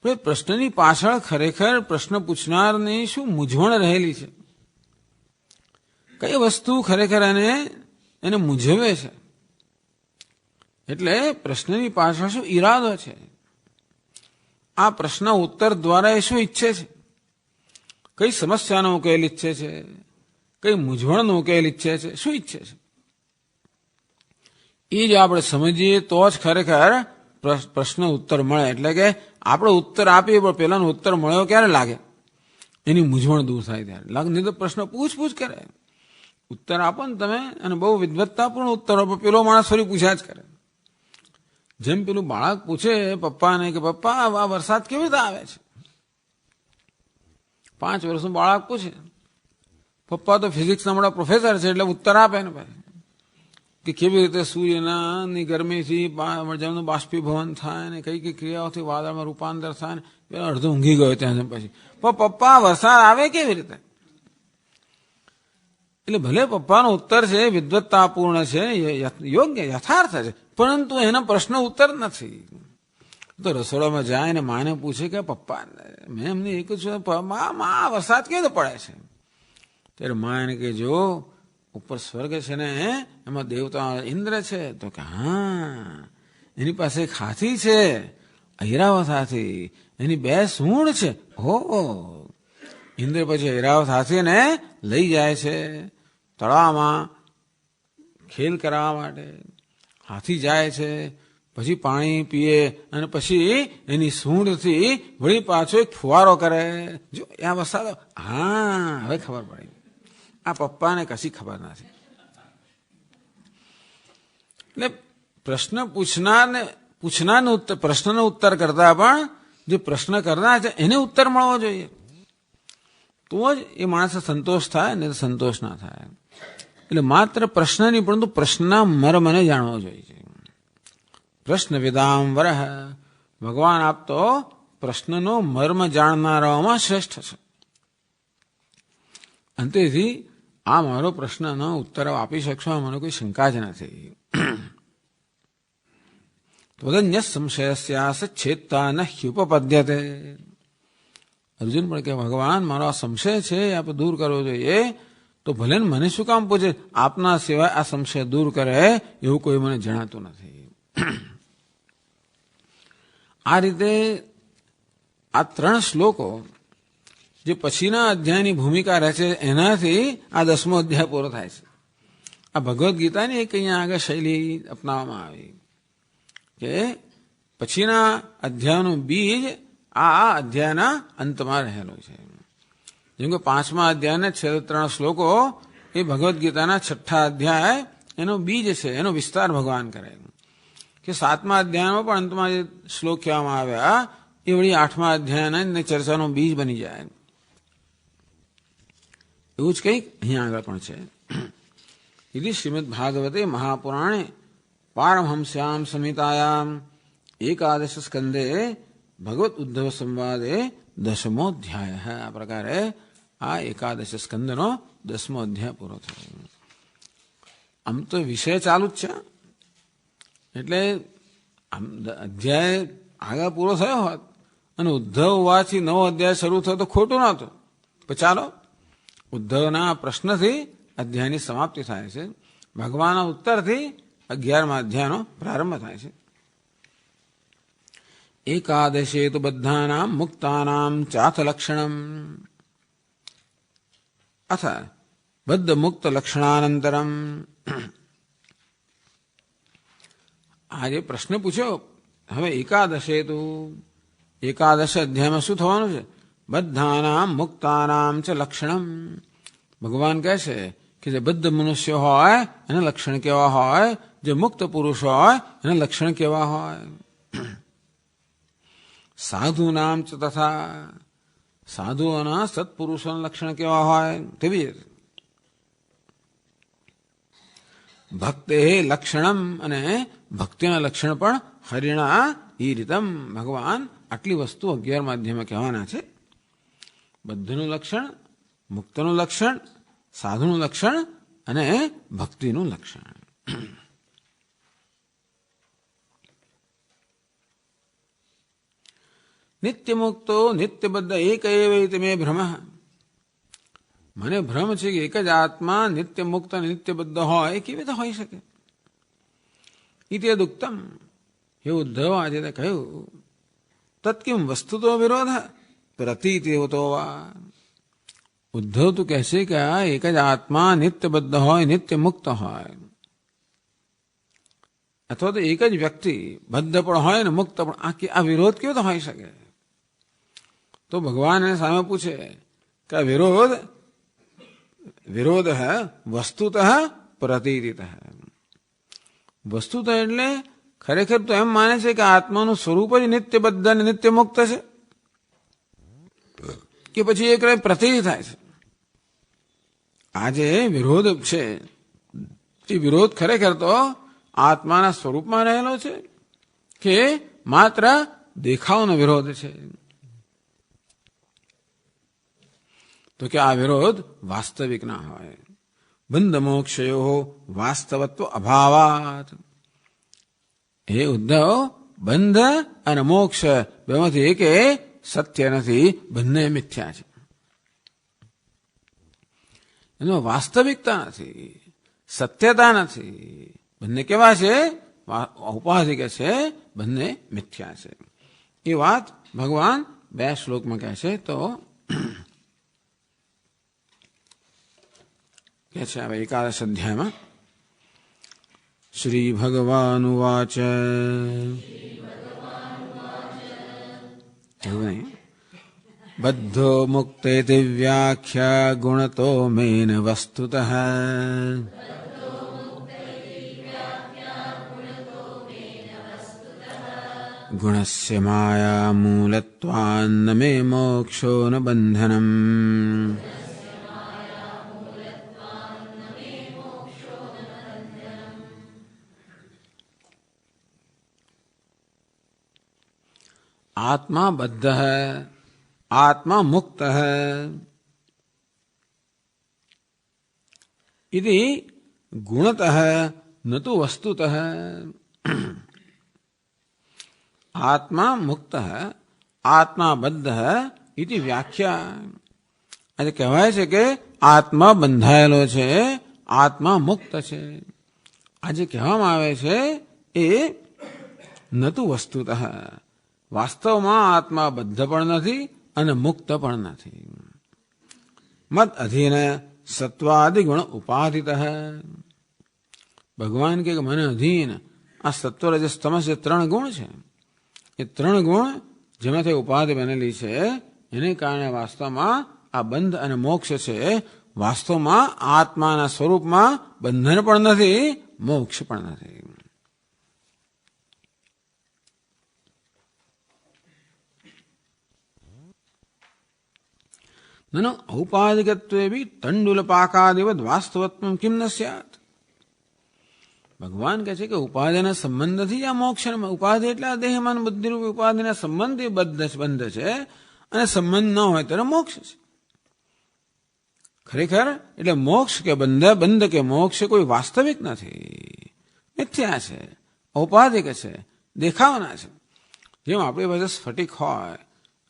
પણ પ્રશ્નની પાછળ ખરેખર પ્રશ્ન પૂછનારની શું મૂંઝવણ રહેલી છે, કઈ વસ્તુ ખરેખર એને મૂંઝવે છે, એટલે પ્રશ્નની પાછળ શું ઈરાદો છે, આ પ્રશ્ન ઉત્તર દ્વારા એ શું ઈચ્છે છે, કઈ સમસ્યાનો ઉકેલ ઈચ્છે છે, કઈ મૂંઝવણનો ઉકેલ ઈચ્છે છે, શું ઈચ્છે છે. એ જો આપણે સમજીએ તો જ ખરેખર પ્રશ્ન ઉત્તર મળે. એટલે કે આપણે ઉત્તર આપીએ પણ પેલાનો ઉત્તર મળ્યો ક્યારે લાગે, એની મૂંઝવણ દૂર થાય ત્યારે લાગે. નહીં તો પ્રશ્ન પૂછ કરે, ઉત્તર આપો ને તમે અને બહુ વિદ્વત્તાપૂર્ણ ઉત્તર આપો, પેલો માણસ ફરી પૂછ્યા જ કરે. જેમ પેલું બાળક પૂછે પપ્પાને કે પપ્પા આ વરસાદ કેવી રીતે આવે છે, 5 વર્ષનું બાળક પૂછે. પપ્પા તો ફિઝિક્સના મોટા પ્રોફેસર છે એટલે ઉત્તર આપે ને ભાઈ કે કેવી રીતે સૂર્યની ગરમીથી જળનું બાષ્પીભવન થાય ને કઈ કઈ ક્રિયાઓથી વાદળમાં રૂપાંતર થાય ને. પેલો અડધો ઊંઘી ગયો ત્યાં પછી, પણ પપ્પા વરસાદ આવે કેવી રીતે. એટલે ભલે પપ્પાનો ઉત્તર છે વિદ્વત્તાપૂર્ણ છે, યોગ્ય યથાર્થ છે, પરંતુ એનો પ્રશ્ન ઉત્તર નથી. તો રસોડામાં જાય ને માને પૂછે કે પપ્પા મેં એમને એક જ માં વરસાદ કેવી રીતે પડે છે. ત્યારે મા એને કે જો ઉપર સ્વર્ગ છે ને એમાં દેવતા ઇન્દ્ર છે, તો કે હા એની પાસે એક હાથી છે, ઐરાવત હાથી, એની 2 સૂંઢ છે. હો, ઇન્દ્ર પછી ઐરાવત હાથીને લઈ જાય છે તળાવમાં ખેલ કરાવવા માટે. હાથી જાય છે, પછી પાણી પીએ અને પછી એની સૂંઢથી વળી પાછો એક ફુવારો કરે. જો આ વરસાદ, હા હવે ખબર પડી. આ પપ્પાને કશી ખબર નથી. એટલે પ્રશ્ન પૂછનારને પ્રશ્નનો ઉત્તર કરતા પણ જે પ્રશ્ન કરનાર છે એને ઉત્તર મળવો જોઈએ, તો જ એ માણસને સંતોષ થાય, ને સંતોષ ના થાય. એટલે માત્ર પ્રશ્ન નહીં પરંતુ પ્રશ્નના મર્મને જાણવો જોઈએ. પ્રશ્ન વિદાંવર, ભગવાન આપ તો પ્રશ્નનો મર્મ જાણનારાઓમાં શ્રેષ્ઠ છે. અંતેથી આ મારો પ્રશ્નનો ઉત્તર આપી શકશો મને કોઈ શંકા જ નથી. તદન્ય સંશયસ્યાસ છેદતા ન હ્યુપપદ્યતે. અર્જુન પણ કે ભગવાન મારો આ સંશય છે આપ દૂર કરવો જોઈએ, તો ભલે ને મને શું કામ પૂછે, આપના સિવાય આ સંશય દૂર કરે એવું કોઈ મને જણાતું નથી. આ રીતે આ 3 શ્લોકો જે પછીના અધ્યાયની ભૂમિકા રહે છે એનાથી આ 10મો અધ્યાય પૂરો થાય છે. આ ભગવદ્ ગીતાની એક અહીંયા આગળ શૈલી અપનાવવામાં આવી કે પછીના અધ્યાયનું બીજ આ અધ્યાયના અંતમાં રહેલું છે. જેમ કે 5મા અધ્યાયના છેલ્લા 3 શ્લોકો એ ભગવદ્ ગીતાના 6ઠ્ઠા અધ્યાય એનો બીજ છે, એનો વિસ્તાર ભગવાન કરે કે 7મા અધ્યાયમાં પણ અંતમાં જે શ્લોક કહેવામાં આવ્યા એ વળી 8મા અધ્યાયના ચર્ચાનો બીજ બની જાય. એવું જ કંઈક અહીંયા આગળ પણ છે. ઇતિ શ્રીમદ ભાગવતે મહાપુરાણે પારમહંસ્યામ સંહિતાયામ 11 સ્કંદે ભગવત ઉદ્ધવ સંવાદે 10મો અધ્યાય. આ પ્રકારે આ 11 સ્કંદનો 10મો અધ્યાય પૂરો થયો. આમ તો વિષય ચાલુ જ છે, એટલે આમ અધ્યાય આગળ પૂરો થયો હોત અને ઉદ્ધવ હોવાથી 9 અધ્યાય શરૂ થયો તો ખોટું નહોતું. પણ ચાલો, ઉદ્ધવના પ્રશ્નથી અધ્યાયની સમાપ્તિ થાય છે, ભગવાનના ઉત્તરથી 11મા અધ્યાયનો પ્રારંભ થાય છે. એકાદશે તો બદ્ધાનામ મુક્તાનામ ચાથ લક્ષણમ અથ બદ્ધ મુક્ત લક્ષણાનંતરમ. આ જે પ્રશ્ન પૂછ્યો, હવે એકાદશે તો એકાદશ અધ્યાયમાં શું થવાનું છે? બદ્ધાનામ મુક્તાનામ ચ લક્ષણમ. ભગવાન કહે છે કે જે બદ્ધ મનુષ્ય હોય એના લક્ષણ કેવા હોય, જે મુક્ત પુરુષ હોય એના લક્ષણ કેવા હોય. સાધુનામ ચ તથા સાધુઓના સત્પુરુષોના લક્ષણ કેવા હોય તેવી ભક્તે લક્ષણમ અને ભક્તિના લક્ષણ પણ હરિણા ઈરિતમ ભગવાન આટલી વસ્તુ 11મા અધ્યાયમાં કહેવાના છે. બદ્ધનું લક્ષણ, મુક્તનું લક્ષણ, સાધુનું લક્ષણ અને ભક્તિનું લક્ષણ. નિત્ય મુક્તો નિત્યબદ્ધ એક એવ મે ભ્રમ. મને ભ્રમ છે કે એક જ આત્મા નિત્ય મુક્ત અને નિત્યબદ્ધ હોય કેવી રીતે હોઈ શકે? ઇત્યદુક્તમ, હે ઉદ્ધવ આજે કહ્યું. તત્કિમ વસ્તુતો વિરોધ પ્રતીતિવતો વા. ઉદ્ધવ તું કહેશે કે આ એક જ આત્મા નિત્યબદ્ધ હોય નિત્ય મુક્ત હોય, અથવા તો એક જ વ્યક્તિ બદ્ધ પણ હોય ને મુક્ત પણ, આ વિરોધ કેવો તો હોઈ શકે? તો ભગવાન એને સામે પૂછે કે આ વિરોધ હે વસ્તુતઃ પ્રતીતિત. વસ્તુતઃ એટલે ખરેખર તો એમ માને છે કે આત્માનું સ્વરૂપ જ નિત્યબદ્ધ અને નિત્ય મુક્ત છે, કે પછી એક પ્રતીતિ થાય છે? આ જે વિરોધ છે એ વિરોધ ખરેખર તો આત્માના સ્વરૂપમાં રહેલો છે કે માત્ર દેખાવનો વિરોધ છે? તો કે આ વિરોધ વાસ્તવિક ના હોય. બંધ મોક્ષયો વાસ્તવત્વ અભાવાત. હે ઉદ્ધવ, બંધ અને મોક્ષ બેમાંથી એક સત્ય નથી, બંને મિથ્યા છે. એનો વાસ્તવિકતા નથી, સત્યતા નથી. બંને કેવા છે? ઔપાધિક છે, બંને મિથ્યા છે. એ વાત ભગવાન 2 શ્લોકમાં કહે છે. તો કે છે હવે 11 અધ્યાયમાં શ્રી ભગવાન ઉવાચ. એવું નહીં, બદ્ધો મુક્તેતિ વ્યાખ્યા ગુણતો મેન વસ્તુતઃ ગુણસ્ય માયા મૂલત્વાન્ન મે મોક્ષો ન બંધનમ. आत्मा बद्ध है, आत्मा मुक्त है. इति गुणतः न तो वस्तुतः. आत्मा मुक्त है, आत्मा बद्ध है इति व्याख्या. આજે કહેવાય છે કે આત્મા બંધાયેલો છે, આત્મા મુક્ત છે. આજે કહેવામાં આવે છે એ નતુ વસ્તુતઃ, વાસ્તવમાં આત્મા બદ્ધ પણ નથી અને મુક્ત પણ નથી. મદ અધીન સત્વાદિ ગુણ ઉપાધિત. ભગવાન કે મને અધીન આ સત્વ રજસ તમસ જે 3 ગુણ છે, એ 3 ગુણ જેમાંથી ઉપાધિ બનેલી છે, એને કારણે વાસ્તવમાં આ બંધ અને મોક્ષ છે. વાસ્તવમાં આત્માના સ્વરૂપમાં બંધન પણ નથી, મોક્ષ પણ નથી. નનો ઔપાધિકત્વે તંડુલપાકાદિવદ વાસ્તવત્વમ કિમ ન સ્યાત. ભગવાન કહે છે કે ઉપાધિના સંબંધથી જ આ મોક્ષ. ઉપાધિ એટલે આ દેહમાન બુદ્ધિરૂપી ઉપાધિના સંબંધથી બંધ છે, અને સંબંધ ન હોય ત્યારે મોક્ષ છે. ખરેખર એટલે મોક્ષ કે બંધ કે મોક્ષ કોઈ વાસ્તવિક નથી, મિથ્યા છે, ઔપાધિક છે, દેખાવના છે. જેમ આપણી પાસે સ્ફટિક હોય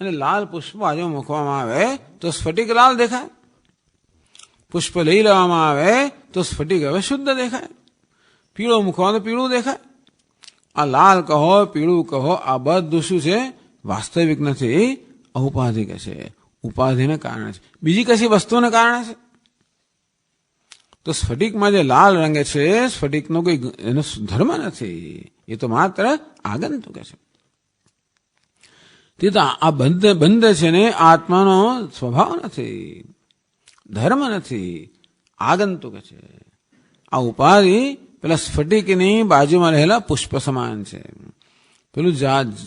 અને લાલ પુષ્પ બાજુ મૂકવામાં આવે તો સ્ફટિક લાલ દેખાય, પુષ્પ લઈ લેવામાં આવે તો સ્ફટિક હવે શુદ્ધ દેખાય, પીળો મૂકવા તો પીળું દેખાય. આ લાલ કહો પીળું કહો આ બધું શું છે? વાસ્તવિક નથી, ઔપાધિક છે, ઉપાધિને કારણે છે, બીજી કશી વસ્તુને કારણે છે. તો સ્ફટિકમાં જે લાલ રંગ છે, સ્ફટિકનો કોઈ એનો ધર્મ નથી, એ તો માત્ર આગંતુક છે. તે તો આ બંધ છે ને આત્માનો સ્વભાવ નથી, ધર્મ નથી, આગંતુક છે. આ ઉપાધિ પેલા સ્ફટિકની બાજુમાં રહેલા પુષ્પ સમાન છે. પેલું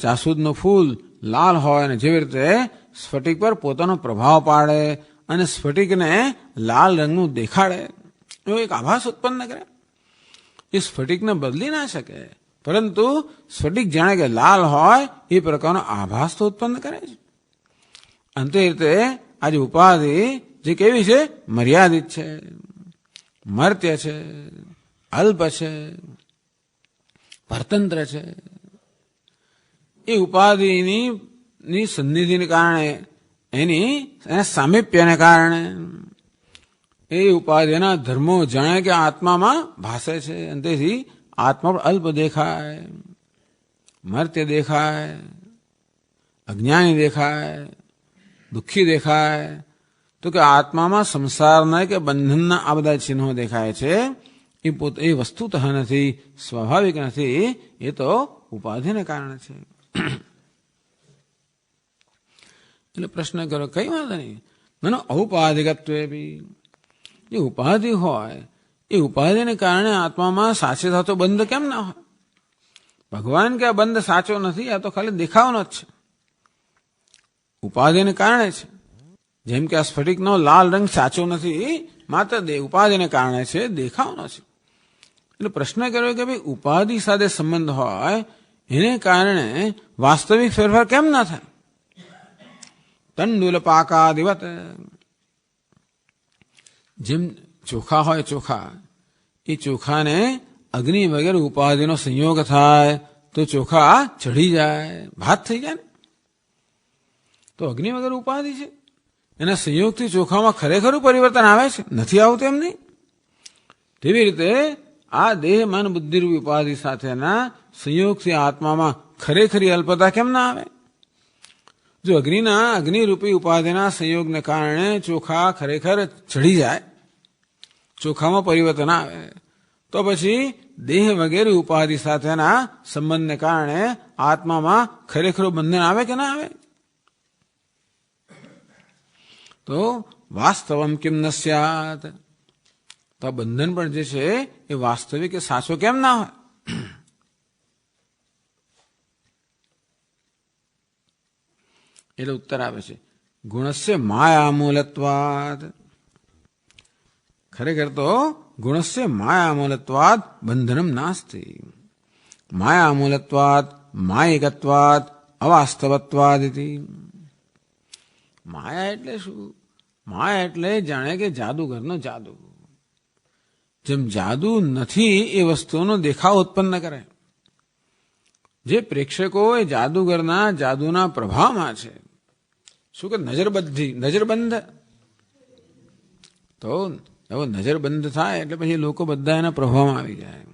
જાસૂદનું ફૂલ લાલ હોય અને જેવી રીતે સ્ફટિક પર પોતાનો પ્રભાવ પાડે અને સ્ફટિકને લાલ રંગનું દેખાડે, એવો એક આભાસ ઉત્પન્ન કરે. એ સ્ફટિકને બદલી ના શકે, પરંતુ સ્ફટિક જાણે કે લાલ હોય એ પ્રકારનો આભાસ તો ઉત્પન્ન કરે છે. અંતે રીતે આજે ઉપાધિ જે કેવી છે, મર્યાદિત છે, મર્ત્ય છે, અલ્પ છે, પરતંત્ર છે. એ ઉપાધિની સન્નિધિને કારણે એના સામીપ્યને કારણે એ ઉપાધિના ધર્મો જાણે કે આત્મામાં ભાસે છે. અને તેથી આત્મા પણ અલ્પ દેખાય, મર્ત્ય દેખાય, અજ્ઞાની દેખાય, દુઃખી દેખાય. તો કે આત્મામાં સંસારના કે બંધનના આ બધા ચિહ્નો દેખાય છે. એ વસ્તુતઃ નથી, સ્વાભાવિક નથી, એ તો ઉપાધિને કારણે છે. એટલે પ્રશ્ન કરો, કઈ વાત નહીં, મને ઔપાધિકત્વે બી જે ઉપાધિ હોય એ ઉપાધિને કારણે આત્મામાં સાચે થતો બંધ કેમ ના હોય? ભગવાન કે આ બંધ સાચો નથી, આ તો ખાલી દેખાવનો જ છે, ઉપાધિને કારણે છે. જેમ કે આ સ્ફટિકનો લાલ રંગ સાચો નથી, માત્ર ઉપાધિને કારણે છે, દેખાવનો છે. એટલે પ્રશ્ન કર્યો કે ભાઈ ઉપાધિ સાથે સંબંધ હોય એને કારણે વાસ્તવિક ફેરફાર કેમ ના થાય? તંડુલ પાકાદિવત, જેમ ચોખા હોય, ચોખા એ ચોખાને અગ્નિ વગેરે ઉપાધિનો સંયોગ થાય તો ચોખા ચઢી જાય, ભાત થઈ જાય ને. તો અગ્નિ વગેરે ઉપાધિ છે, એના સંયોગથી ચોખામાં ખરેખર પરિવર્તન આવે છે, નથી આવતું એમ નહીં. તેવી રીતે આ દેહ મન બુદ્ધિરૂપી ઉપાધિ સાથેના સંયોગથી આત્મામાં ખરેખરી અલ્પતા કેમ ના આવે? જો અગ્નિરૂપી ઉપાધિના સંયોગને કારણે ચોખા ખરેખર ચઢી જાય, ચોખામાં પરિવર્તન આવે, તો પછી દેહ વગેરે ઉપાધિ સાથેના સંબંધને કારણે આત્મામાં ખરેખર બંધન આવે કે ના આવે? તો વાસ્તવમ કિમ ન સ્યાત, તો આ બંધન પણ જે છે એ વાસ્તવિક કે સાચો કેમ ના હોય? એટલે ઉત્તર આવે છે ગુણસ્ય માયામૂલત્વાદ. ખરેખર તો ગુણસ્ય માયામૂલત્વાદ બંધનમ નાસ્તિ. માયામૂલત્વાદ, માયિકત્વાદ, અવાસ્તવત્વાદ. માયા એટલે શું? માયા એટલે જાણે કે જાદુગરનો જાદુ. જેમ જાદુ નથી એ વસ્તુનો દેખાવ ઉત્પન્ન કરે, જે પ્રેક્ષકો એ જાદુગરના જાદુના પ્રભાવમાં છે. શું કે નજરબંધ, તો હવે નજરબંધ થાય એટલે પછી લોકો બધા એના પ્રભાવમાં આવી જાય.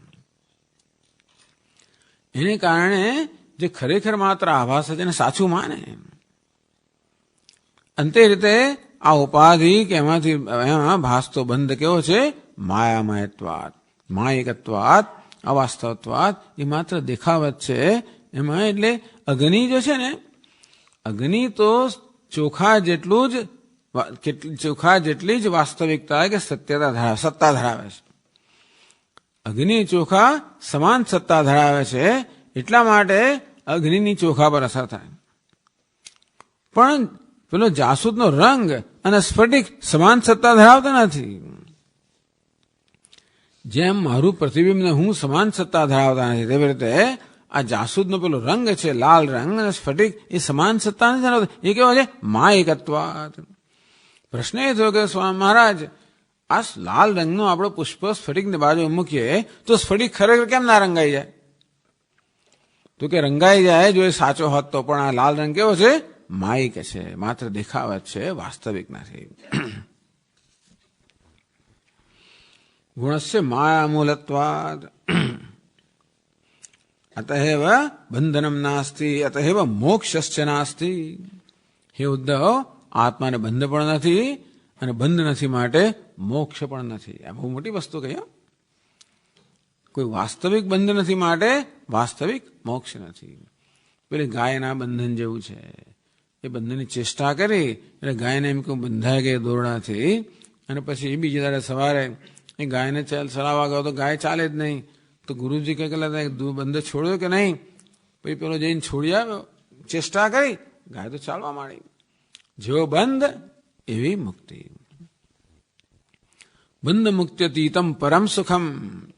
એને કારણે જે ખરેખર માત્ર આભાસ છે એને સાચું માને. અંતે રીતે આ ઉપાધિ કે એમાં ભાસતો બંધ કેવો છે? માયામયત્વાદ, માયિકત્વાદ, અવાસ્તવત્વાદ. એ માત્ર દેખાવત છે. એમાં એટલે અગ્નિ જો છે ને, અગ્નિ તો ચોખા જેટલી જ વાસ્તવિકતા કે સત્તા ધરાવે છે. અગ્નિ ચોખા સમાન સત્તા ધરાવે છે, એટલા માટે અગ્નિની ચોખા પર અસર થાય. પણ પેલો જાસૂદનો રંગ અને સ્ફટિક સમાન સત્તા ધરાવતા નથી. જેમ મારું પ્રતિબિંબ ને હું સમાન સત્તા ધરાવતા નથી, તેવી રીતે આ જાસૂદનો પેલો રંગ છે, લાલ રંગ, અને સ્ફટિક એ સમાન સત્તા નથી ધરાવતા. એ કેવો છે? માયિકત્વાદ. પ્રશ્ન એ થયો કે સ્વામી મહારાજ, આ લાલ રંગનો આપણો પુષ્પ સ્ફટિકની બાજુ મૂકીએ તો સ્ફટિક ખરેખર કેમ ના રંગાઈ જાય? તો કે રંગાઈ જાય જો એ સાચો હોત તો, પણ આ લાલ રંગ કેવો છે? માયિક છે, માત્ર દેખાવત છે, વાસ્તવિક નથી. ગુણસ્ય માયામૂલત્વાદ અતએવ બંધનમ નાસ્તિ અતએવ મોક્ષશ્ચ નાસ્તિ. હે ઉદ્ધવ, આત્માને બંધ પણ નથી અને બંધ નથી માટે મોક્ષ પણ નથી. આ બહુ મોટી વસ્તુ કહી. કોઈ વાસ્તવિક બંધ નથી માટે વાસ્તવિક મોક્ષ નથી. પેલી ગાયના બંધન જેવું છે. એ બંધનની ચેષ્ટા કરી એટલે ગાયને એમ કહું બંધાઈ ગઈ દોરડાથી, અને પછી એ બીજી દાડે સવારે એ ગાયને ચલાવવા ગયો તો ગાય ચાલે જ નહીં. તો ગુરુજી કે બંધ છોડ્યો કે નહીં? પછી પેલો જઈને છોડી આવ્યો ચેષ્ટા કરી, ગાય તો ચાલવા માંડી. જેવો બંધ એવી મુક્તિ. બંધ મુક્ત્યતીતમ પરમ સુખમ.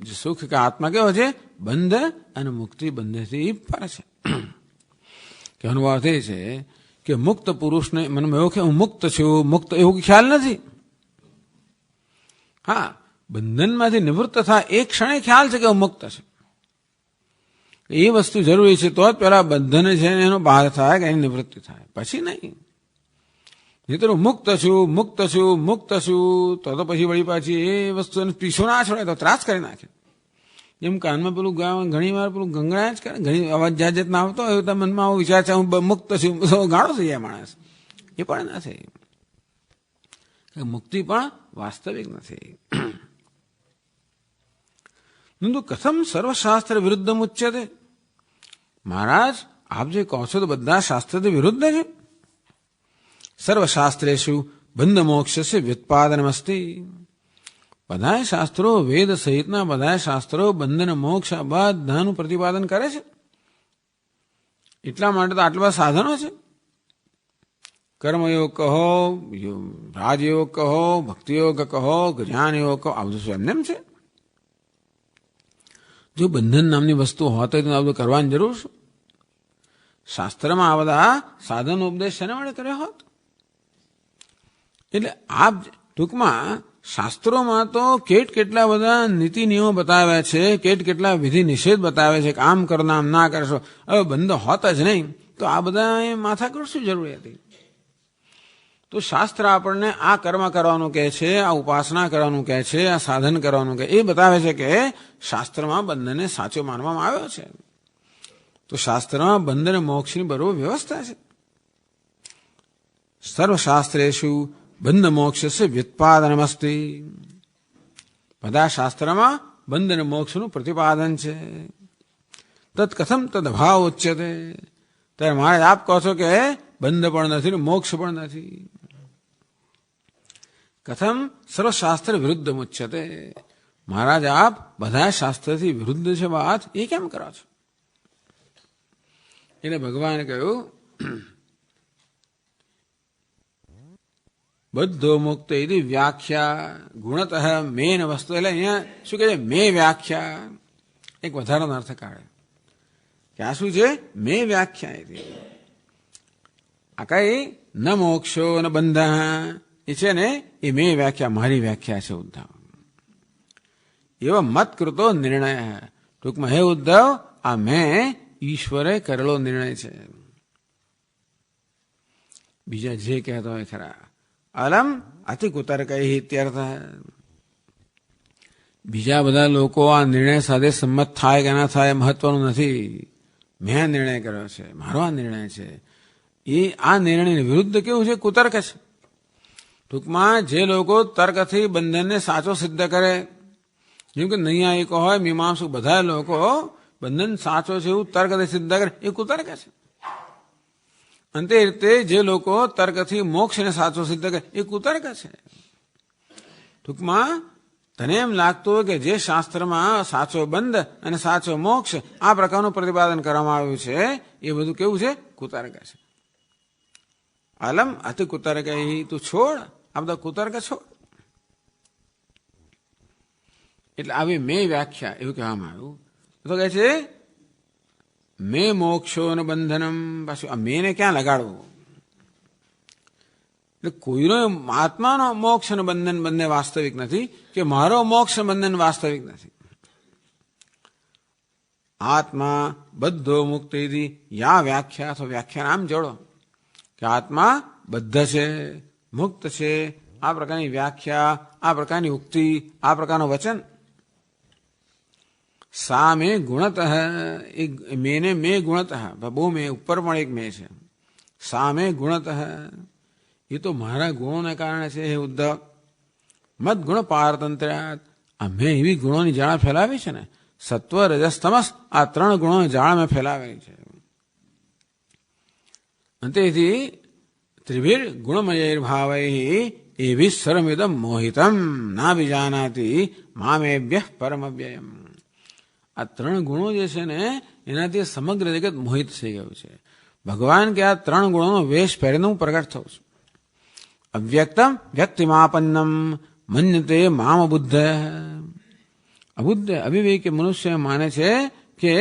જે સુખ કે આત્મા કેવો છે? બંધ અને મુક્તિ બંનેથી પર છે. કહેવાનો અર્થ એ છે કે મુક્ત પુરુષને મનમાં એવો કે હું મુક્ત છું, મુક્ત એવું ખ્યાલ નથી. હા, બંધનમાંથી નિવૃત્ત થાય એ ક્ષણે ખ્યાલ છે કે હું મુક્ત છે. એ વસ્તુ જરૂરી છે તો જ પેલા બંધન છે એનો બહાર થાય કે એની નિવૃત્તિ થાય, પછી નહીં. નહીં તો મુક્ત છું મુક્ત છું મુક્ત છું તો પછી વળી પાછી એ વસ્તુ પીછો ના છોડે તો ત્રાસ કરી નાખે. જેમ કાનમાં પેલું ઘણી વાર પેલું ગંગણાય જ કરે, ઘણી અવાજ જાત જાતના આવતો હોય તો મનમાં આવો વિચાર છે હું મુક્ત છું, ગાળો થઈ જાય માણસ. એ પણ નથી. મુક્તિ પણ વાસ્તવિક નથી. નંદુ કથમ સર્વશાસ્ત્ર વિરુદ્ધ મુચ્યતે. મહારાજ આપ જે કહો છો તો બધા શાસ્ત્રથી વિરુદ્ધ છે. સર્વશાસ્ત્રેષુ બંધ મોક્ષ વ્યુત્પાદનમસ્તિ. બધા શાસ્ત્રો, વેદ સહિતના બધા શાસ્ત્રો બંધન મોક્ષ બધાનું પ્રતિપાદન કરે છે. એટલા માટે તો આટલા બધા સાધનો છે. કર્મયોગ કહો, રાજયોગ કહો, ભક્તિયોગ કહો, જ્ઞાનયોગ કહો, આ બધું શું એમને છે? જો બંધન નામની વસ્તુ હોત તો આ બધું કરવાની જરૂર શું? શાસ્ત્રમાં આ બધા સાધનો ઉપદેશ શેના માટે કર્યો હોત? એટલે આપ ટૂંકમાં શાસ્ત્રોમાં તો કેટલા બધા નીતિ નિયમો બતાવ્યા છે, કેટલા વિધિ નિષેધ બતાવે છે કે આમ કરો આમ ના કરશો. હવે બંધ હોત જ નહીં તો આ બધા માથા કરશું જરૂરી હતી. તો શાસ્ત્ર આપણને આ કર્મ કરવાનું કહે છે, આ ઉપાસના કરવાનું કહે છે, આ સાધન કરવાનું કહે, એ બતાવે છે કે શાસ્ત્રમાં બંધનને સાચો માનવામાં આવ્યો છે. તો શાસ્ત્રમાં બંધન મોક્ષની બરોબર વ્યવસ્થા છે. સર્વશાસ્ત્રેષુ બંધ મોક્ષ વ્યુત્પાદનમસ્તિ. બધા શાસ્ત્રમાં બંધન મોક્ષનું પ્રતિપાદન છે. તત્ કથમ તદ અભાવ ઉચ્યતે. ત્યારે મહારાજ આપ કહો છો કે બંધ પણ નથી ને મોક્ષ પણ નથી. કથમ સર્વશાસ્ત્ર વિરુદ્ધ મુચ્યતે. મહારાજ આપ બધા શાસ્ત્રથી વિરુદ્ધ છે વાત એ કેમ કરો છો? એટલે ભગવાને કહ્યું બધો મુક્ત એની વ્યાખ્યા ગુણતઃ મેન વસ્તુ. એટલે અહીંયા શું કહે છે? મેં વ્યાખ્યા એક વધારાનો અર્થ કાઢે કે આ શું છે? મેં વ્યાખ્યા એથી. આ કઈ ન મોક્ષો ન બંધ એ છે ને એ મેં વ્યાખ્યા, મારી વ્યાખ્યા છે ઉદ્ધવ. એવો મત કૃતો નિર્ણય. ટૂંકમાં હે ઉદ્ધવ આ મેં ઈશ્વરે કરેલો નિર્ણય છે. બીજા જે કહેતો હોય ખરા અલમ અતિ કુતર્ક ઇત્યર્થ. બીજા બધા લોકો આ નિર્ણય સાથે સંમત થાય કે ના થાય મહત્વનું નથી. મેં નિર્ણય કર્યો છે, મારો આ નિર્ણય છે. એ આ નિર્ણયની વિરુદ્ધ કેવું છે? કુતર્ક છે. ટૂંકમાં જે લોકો તર્કથી બંધનને સાચો સિદ્ધ કરે, જેમ કે નૈયાયિકો હોય, મીમાંસક, બધા લોકો બંધન સાચો છે એવું તર્કથી સિદ્ધ કરે, એ કુતર્ક છે. અને તે રીતે જે લોકો તર્કથી મોક્ષને સાચો સિદ્ધ કરે એ કુતર્ક છે. ટૂંકમાં તને એમ લાગતું હોય કે જે શાસ્ત્રમાં સાચો બંધ અને સાચો મોક્ષ આ પ્રકારનું પ્રતિપાદન કરવામાં આવ્યું છે એ બધું કેવું છે? કુતર્ક છે. અલમ અતિ કુતર્ક તું છોડ, આ બધા કુતર્ક છોડ. એટલે આવી મેં વ્યાખ્યા એવું કહેવામાં આવ્યું. તો કહે છે મેં મોક્ષો ને બંધનમ. પાછું આ મેને ક્યાં લગાડવું? એટલે કોઈનો આત્માનો મોક્ષ અને બંધન બંને વાસ્તવિક નથી કે મારો મોક્ષ બંધન વાસ્તવિક નથી. આત્મા બધો મુક્તિ યા વ્યાખ્યા અથવા વ્યાખ્યા આમ જોડો કે આત્મા બદ્ધ છે, મુક્ત છે. આ પ્રકારની વ્યાખ્યા, આ પ્રકારની ઉક્તિ, આ પ્રકારનું વચન. સા મેં ગુણતઃ. મેને મેં ગુણતઃ. બહુ મેં ઉપર પણ એક મેં છે. સા મેં ગુણતઃ. એ તો મારા ગુણોને કારણે છે હે ઉદ્ધવ. મત ગુણ પારતંત્ર્યાત. આ મેં એવી ગુણોની જાળ ફેલાવી છે ને, સત્વ રજસ તમસ આ 3 ગુણોની જાળ મેં ફેલાવી છે. અંતેથી ત્રિભીર ગુણમયૈર્ભાવૈ એભિ સર્વમિદમ મોહિતમ ના વિજાનાતિ મામેભ્ય પરમવ્યયમ. આ 3 ગુણો જે છે ને એનાથી સમગ્ર જગત મોહિત થઈ ગયું છે. ભગવાન કે આ ત્રણ ગુણોનો વેશ પહેરીને હું પ્રગટ થઉં છું. અવ્યક્તમ વ્યક્તિમાપન્નમ મન્યતે મામ બુદ્ધ. અબુદ્ધ અવિવેકી મનુષ્ય માને છે કે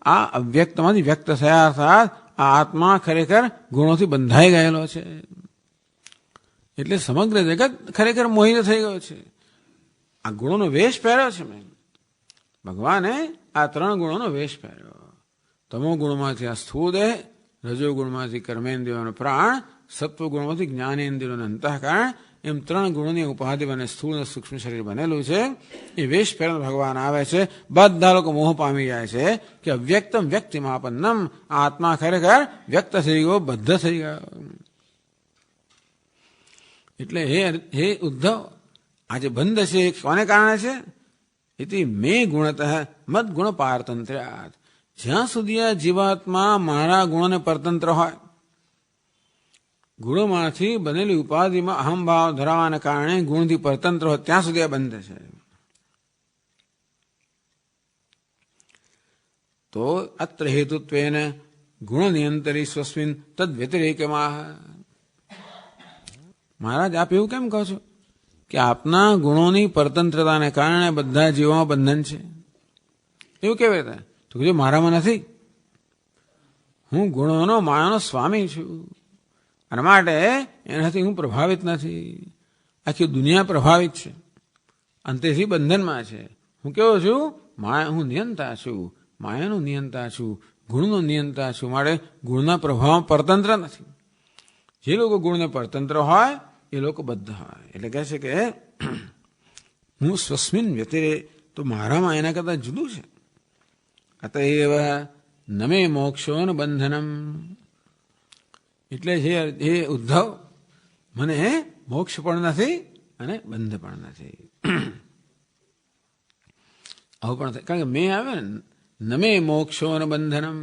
આ અવ્યક્તમાંથી વ્યક્ત થયા અર્થાત આ આત્મા ખરેખર ગુણોથી બંધાઈ ગયેલો છે. એટલે સમગ્ર જગત ખરેખર મોહિત થઈ ગયો છે. આ ગુણોનો વેશ પહેર્યો છે મેં. ભગવાને આ ત્રણ ગુણોનો વેશ પહેર્યો. તમો ગુણમાંથી આ સ્થૂળ દેહ, રજો ગુણમાંથી કર્મેન્દ્રિયોનો પ્રાણ, સત્વ ગુણમાંથી જ્ઞાનેન્દ્રિયોનું અંતઃકરણ, એમ ત્રણ ગુણોની ઉપાધિ બને સ્થૂળ અને સૂક્ષ્મ શરીર બનેલું છે. એ વેશ પહેરીને ભગવાન આવે છે. બધા લોકો મોહ પામી જાય છે કે અવ્યક્તમ વ્યક્તિમાપન્નમ, આત્મા ખરેખર વ્યક્ત થઈ ગયો, બદ્ધ થઈ ગયો. એટલે હે ઉદ્ધવ, આ જે બંધ છે એ કોને કારણે છે? ઇતિ મે ગુણતઃ મદ ગુણ પારતંત્ર્યાત. જ્યાં સુધી આ જીવાત્મા મારા ગુણોને પરતંત્ર હોય, ગુણોમાંથી બનેલી ઉપાધિમાં અહમભાવ ધરાવાને કારણે ગુણથી પરતંત્ર હોય, ત્યાં સુધી આ બંધ છે. તો અત્ર હેતુત્વેન ગુણ નિયંતરી સ્વસ્મિન તદ વ્યતિરેકમાં. મહારાજ, આપ એવું કેમ કહો છો કે આપના ગુણોની પરતંત્રતાને કારણે બધા જીવોમાં બંધન છે? એવું કેવી રીતે? તો કીધું મારામાં નથી. હું ગુણોનો માયાનો સ્વામી છું, અને માટે એનાથી હું પ્રભાવિત નથી. આખી દુનિયા પ્રભાવિત છે, અંતેથી બંધનમાં છે. હું કેવો છું? હું નિયંતા છું, માયાનું નિયંતા છું, ગુણનો નિયંતા છું. માટે ગુણના પ્રભાવમાં પરતંત્ર નથી. જે લોકો ગુણને પરતંત્ર હોય એ લોકો બદ્ધ હોય. એટલે કહે છે કે હું સ્વસ્મિન વ્યતિરે, તો મારામાં એના કરતાં જુદું છે. અતએવ નમે મોક્ષો બંધનમ. એટલે હે ઉદ્ધવ, મને મોક્ષ પણ નથી અને બંધ પણ નથી. આવું પણ થાય, કારણ કે મેં આવે ને, નમે મોક્ષો બંધનમ.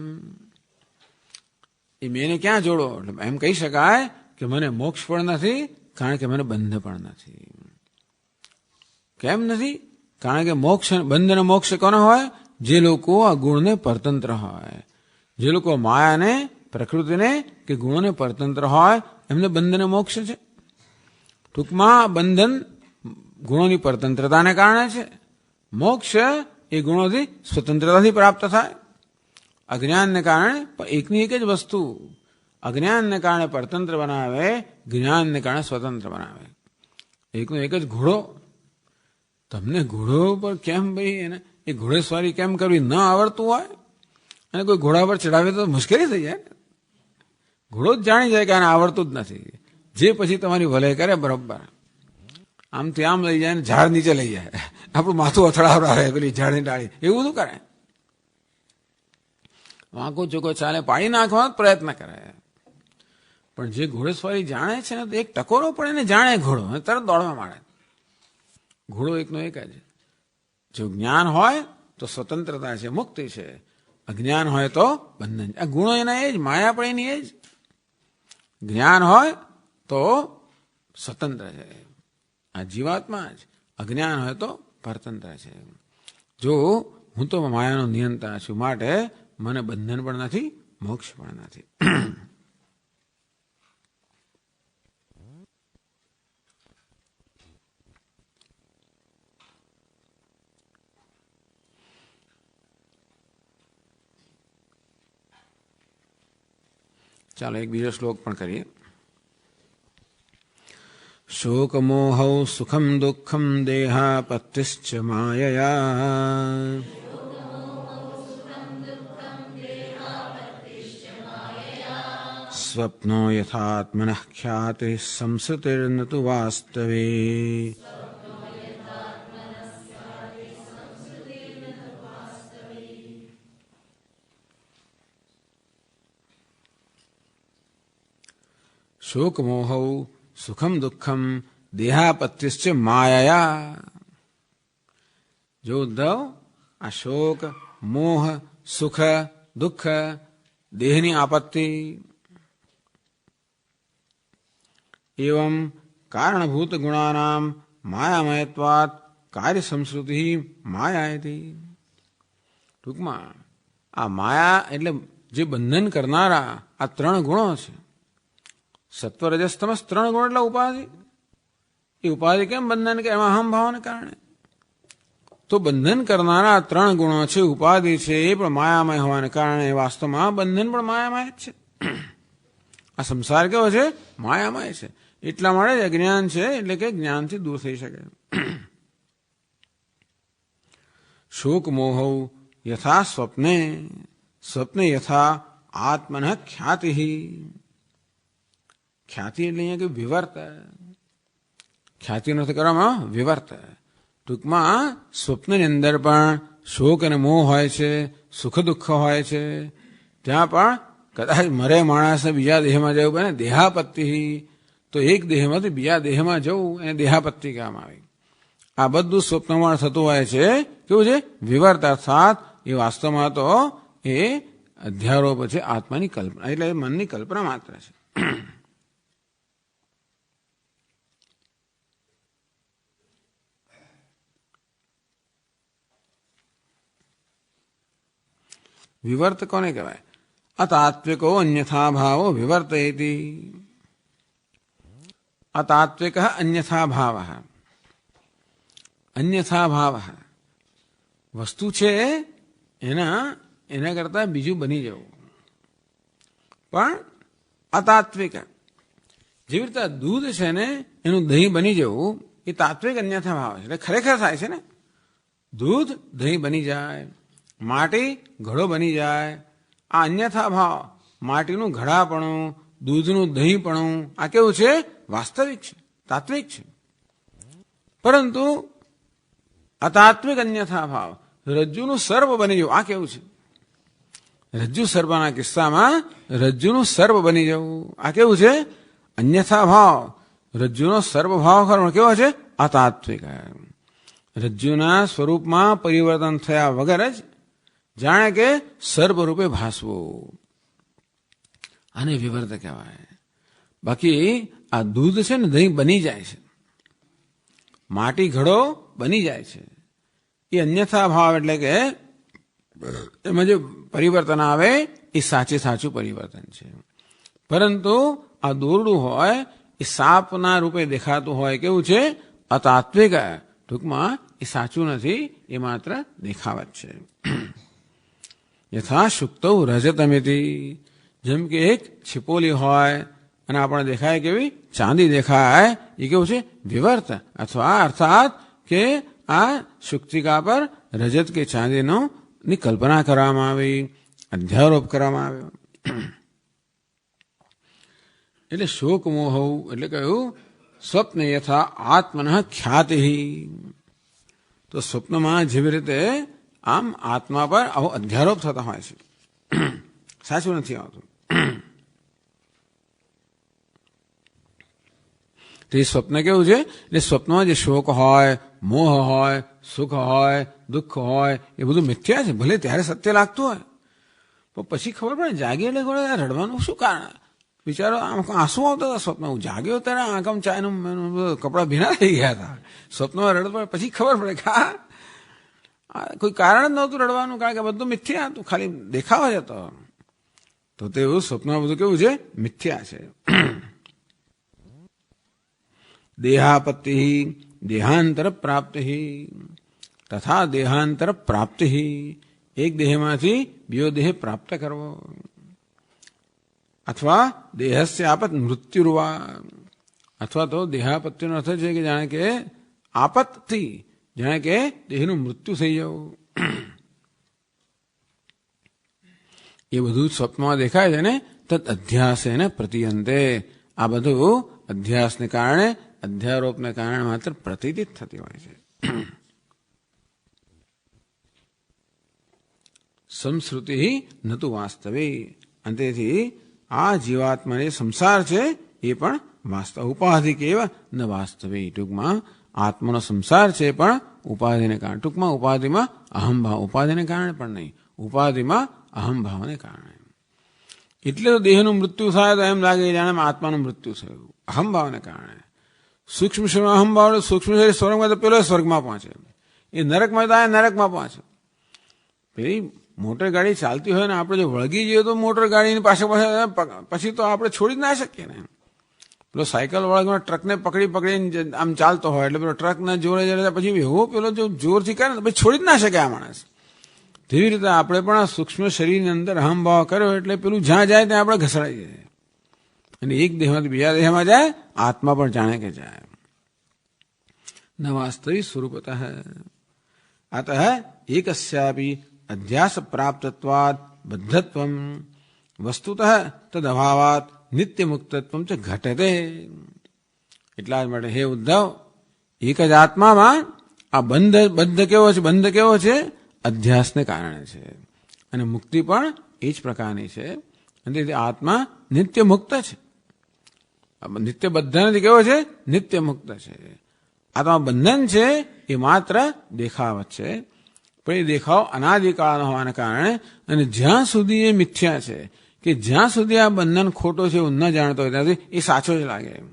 એ મેને ક્યાં જોડો? એટલે એમ કહી શકાય કે મને મોક્ષ પણ નથી, કારણ કે મને બંધ પણ નથી. કેમ નથી? કારણ કે મોક્ષ, બંધ અને મોક્ષ કોનો હોય? જે લોકો આ ગુણને પરતંત્ર હોય, જે લોકો માયાને, પ્રકૃતિને કે ગુણોને પરતંત્ર હોય, એમને બંધન મોક્ષ છે. ટૂંકમાં બંધન ગુણોની પરતંત્રતાને કારણે છે. મોક્ષ એ ગુણોથી સ્વતંત્રતાથી પ્રાપ્ત થાય. અજ્ઞાનને કારણે એકની એક જ વસ્તુ અજ્ઞાનને કારણે પરતંત્ર બનાવે, જ્ઞાનને કારણે સ્વતંત્ર બનાવે. એકનો એક જ ઘોડો. તમને ઘોડો પર કેમ ભાઈ એને એ ઘોડેસવારી કેમ કરવી ન આવડતું હોય અને કોઈ ઘોડા પર ચડાવે તો મુશ્કેલી થઈ જાય. ઘોડો જ જાણી જાય કે આને આવડતું જ નથી. જે પછી તમારી ભલે કરે બરોબર, આમથી આમ લઈ જાય ને ઝાડ નીચે લઈ જાય, આપણું માથું અથડાવડાવે પેલી ઝાડની ડાળી, એવું શું કરે? વાંકો ચોકો ચાલે પાડી નાખવાનો પ્રયત્ન કરે. પણ જે ઘોડેસવારી જાણે છે ને, તો એક ટકોરો પણ એને જાણે ઘોડો, તરત દોડવા માંડે. ઘોડો એકનો એક જ. જો જ્ઞાન હોય તો સ્વતંત્રતા છે, મુક્તિ છે. અજ્ઞાન હોય તો બંધન. આ ગુણો એના એ જ, માયા પણ એની એ જ. જ્ઞાન હોય તો સ્વતંત્ર છે આ જીવાત્મા જ, અજ્ઞાન હોય તો પરતંત્ર છે. જો હું તો માયાનો નિયંતા છું, માટે મને બંધન પણ નથી, મોક્ષ પણ નથી. ચાલો એક બીજો શ્લોક પણ કરીએ. શોકમોહૌ સુખમ દુઃખમ દેહાપત્તિશ્ચ માયયા. સ્વપ્નો યથાત્મનઃ ખ્યાતિ સંસૃતિર્ન તુ વાસ્તવે. શોકમોહૌ સુખમ દુઃખમ દેહાપત્તિશ્ચ માયયા. જો ઉદ્ધવ, આ શોક, મોહ, સુખ, દુઃખ, દેહની આપત્તિ, એવં કારણભૂત ગુણાનામ માયામયત્વાત કાર્ય સંસ્કૃતિ માયાયતિ. ટૂંકમાં આ માયા એટલે જે બંધન કરનારા આ ત્રણ ગુણો છે, સત્વ રજસ તમસ ત્રણ ગુણ એટલે ઉપાધિ. એ ઉપાધિ કેમ બંધન કે એમાં અહમ ભાવને કારણે. તો બંધન કરનારા ત્રણ ગુણો છે, ઉપાધિ છે, એ પણ માયામય હોવાને કારણે વાસ્તવમાં બંધન પણ માયામય જ છે. આ સંસાર કેવો છે? માયામય છે. એટલા માટે જ અજ્ઞાન છે, એટલે કે જ્ઞાનથી દૂર થઈ શકે. શોક મોહ યથા સ્વપ્ને સ્વપ્ને યથા આત્મન ખ્યાતિ. ખ્યાતિ એટલે અહીંયા કે વિવર્ત. ખ્યાતિનો અર્થ કરવામાં વિવર્ત. ટૂંકમાં સ્વપ્નની અંદર પણ શોક અને મોહ હોય છે, સુખ દુઃખ હોય છે. ત્યાં પણ કદાચ મરે માણસને બીજા દેહમાં જવું બને દેહાપત્તિ. તો એક દેહમાંથી બીજા દેહમાં જવું એને દેહાપત્તિ કહેવામાં આવે. આ બધું સ્વપ્નમાં થતું હોય છે. કેવું છે? વિવર્ત. અર્થાત એ વાસ્તવમાં તો એ અધ્યારોપ છે, આત્માની કલ્પના, એટલે મનની કલ્પના માત્ર છે. વિવર્ત કોને કહેવાય? અતાત્વિકો અન્યથા ભાવો વિવર્તયતિ. અતાત્વિક અન્યથા ભાવ. અન્યથા ભાવ વસ્તુ છે એના કરતા બીજું બની જવું. પણ અતાત્વિક, જેવી રીતે દૂધ છે ને એનું દહીં બની જવું એ તાત્વિક અન્યથા ભાવ છે. એટલે ખરેખર થાય છે ને, દૂધ દહીં બની જાય, માટી ઘડો બની જાય. આ અન્યથા ભાવ, માટીનું ઘડાપણું, દૂધનું દહીંપણું, આ કેવું છે? વાસ્તવિક છે, તાત્વિક છે. પરંતુ અતાત્વિક અન્યથા ભાવ, રજ્જુનું સર્પ બની જવું, આ કેવું છે? રજ્જુ સર્પના કિસ્સામાં રજ્જુનું સર્પ બની જવું, આ કેવું છે? અન્યથા ભાવ. રજ્જુનો સર્પ ભાવ ખરો કેવો છે? અતાત્વિક. રજ્જુના સ્વરૂપમાં પરિવર્તન થયા વગર જ જાણે કે સર્પ રૂપે ભાસવું, આને વિવર્ત કહેવાય. બાકી આ દૂધ છે ને દહીં બની જાય છે, માટી ઘડો બની જાય છે, એ અન્યથા ભાવ. એટલે કે એમાં જે પરિવર્તન આવે એ સાચું પરિવર્તન છે. પરંતુ આ દોરડું હોય એ સાપના રૂપે દેખાતું હોય, કેવું છે? અતાત્વિક. ટૂંકમાં એ સાચું નથી, એ માત્ર દેખાવત છે. યથા શુક્તૌ રજતમિતિ. જેમ કે એક છિપોલી હોય અને આપણે દેખાય કેવી? ચાંદી દેખાય. એ કેવું છે? વિવર્ત. અથવા અર્થાત કે આ શુક્તિકા પર રજત કે ચાંદીની કલ્પના કરવામાં આવી, અધ્યારોપ કરવામાં આવ્યો. એટલે શોક મોહ એટલે કહ્યું સ્વપ્ન યથા આત્મન ખ્યાતિ. તો સ્વપ્નમાં જેવી રીતે આમ આત્મા પર આવો અધ્યારોપ થતા હોય છે, સાચું નથી આવતું. તો એ સ્વપ્ન કેવું છે? એટલે સ્વપ્નમાં જે શોક હોય, મોહ હોય, સુખ હોય, દુઃખ હોય, એ બધું મિથ્યા છે. ભલે ત્યારે સત્ય લાગતું હોય, પણ પછી ખબર પડે જાગી એટલે રડવાનું શું કારણ? બિચારો આંસુ આવતા હતા સ્વપ્નમાં. જાગ્યો ત્યારે આંખમ ચાયનું કપડા ભીના થઈ ગયા હતા. સ્વપ્નમાં રડતો પછી ખબર પડે કે કોઈ કારણ જ નહોતું રડવાનું, કારણ કે બધું મિથ્યા હતું, ખાલી દેખાવા જ હતો. તો તેવું સ્વપ્નમાં બધું કેવું છે? મિથ્યા છે. દેહાપત્તિ દેહાંતર પ્રાપ્તિ તથા દેહાંતર પ્રાપ્તિ. એક દેહમાંથી બીજો દેહ પ્રાપ્ત કરવો. અથવા દેહસ્ય આપત મૃત્યુર્વા. અથવા તો દેહાપત્તિનો અર્થ છે કે જાણે કે આપત્તિ, જાણે કે દેહનું મૃત્યુ થઈ જવું. એ બધું સ્વપ્નમાં દેખાય છે ને, તદ અધ્યાસેન પ્રતિયંતે. આ બધું અધ્યાસને કારણે, અધ્યારોપને કારણે માત્ર પ્રતીતિ થતી હોય છે. સંશ્રુતિ નતુ વાસ્તવિક. અંતેથી આ જીવાત્માને સંસાર છે એ પણ વાસ્તવ ઉપાધિ કેવ ન વાસ્તવિક. ટૂંકમાં આત્માનો સંસાર છે પણ ઉપાધિને કારણે. ટૂંકમાં ઉપાધિમાં અહમભાવ, ઉપાધિને કારણે પણ નહીં, ઉપાધિમાં અહમભાવને કારણે. એટલે તો દેહનું મૃત્યુ થાય તો એમ લાગે જાણે આત્માનું મૃત્યુ થયું, અહમભાવને કારણે. સૂક્ષ્મ અહમભાવ સૂક્ષ્મ શરીર સ્વર્ગમાં તો પેલો સ્વર્ગમાં પહોંચે, એ નરકમાં તો નરકમાં પહોંચે. પેલી મોટર ગાડી ચાલતી હોય ને આપણે જો વળગી જઈએ તો મોટર ગાડીની પછી તો આપણે છોડી જ ના શકીએ ને. પેલો સાયકલ વાળા ટ્રકને પકડીને આમ ચાલતો હોય એટલે પેલો ટ્રકને જોડે જોડે પછી એવો પેલો જો જોરથી કરે ને પછી છોડી જ ના શકે આ માણસ. તેવી રીતે આપણે પણ આ સૂક્ષ્મ શરીરની અંદર અહમભાવ કર્યો એટલે પેલું જ્યાં જાય ત્યાં આપણે ઘસડાઈ જાય અને એક દેહમાંથી બીજા દેહમાં જાય, આત્મા પણ જાણે કે જાય. ન વાસ્તવિક સ્વરૂપત અતઃ એકસ્યાપી અધ્યાસ પ્રાપ્તત્વાદ બદ્ધત્વમ વસ્તુતઃ તદ અભાવાત નિત્ય મુક્તત્વમ ચ ઘટતે. એટલા જ માટે હે ઉદ્ધવ, એક જ આત્મામાં આ બંધ કેવો છે? અધ્યાસને કારણે છે. અને મુક્તિ પણ એ જ પ્રકારની છે. અને તેથી આત્મા નિત્ય મુક્ત છે. નિત્ય બદ્ધ નથી, કેવો છે? નિત્ય મુક્ત છે. આત્મા બંધન છે એ માત્ર દેખાવત છે, પણ એ દેખાવ અનાદિકાળનો હોવાને કારણે અને જ્યાં સુધી એ મિથ્યા છે કે જ્યાં સુધી આ બંધન ખોટો છે એવું ન જાણતો હોય ત્યાં સુધી એ સાચો જ લાગે.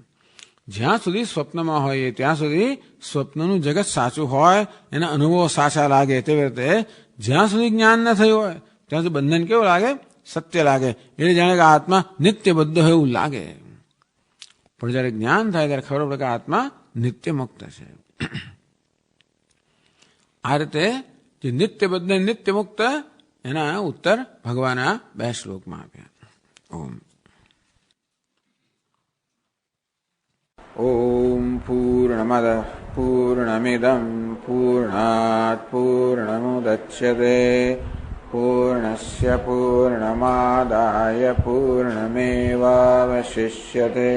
જ્યાં સુધી સ્વપ્નમાં હોય ત્યાં સુધી સ્વપ્નનું જગત સાચું હોય, એના અનુભવો સાચા લાગે. તેવી રીતે જ્યાં સુધી જ્ઞાન ન થયું હોય ત્યાં સુધી બંધન કેવું લાગે? સત્ય લાગે. એટલે જાણે કે આત્મા નિત્ય બધો હોય એવું લાગે. પણ જયારે જ્ઞાન થાય ત્યારે ખબર પડે કે આત્મા નિત્ય મુક્ત છે. આ રીતે જે નિત્ય બદ્ધ નિત્ય મુક્ત એના ઉત્તર ભગવાન આ 2 શ્લોકમાં આપ્યા. ઓમ ઓમ પૂર્ણમદ પૂર્ણમિદં પૂર્ણાત પૂર્ણમુદચ્યતે પૂર્ણસ્ય પૂર્ણમાદાય પૂર્ણમેવાવશિષ્યતે.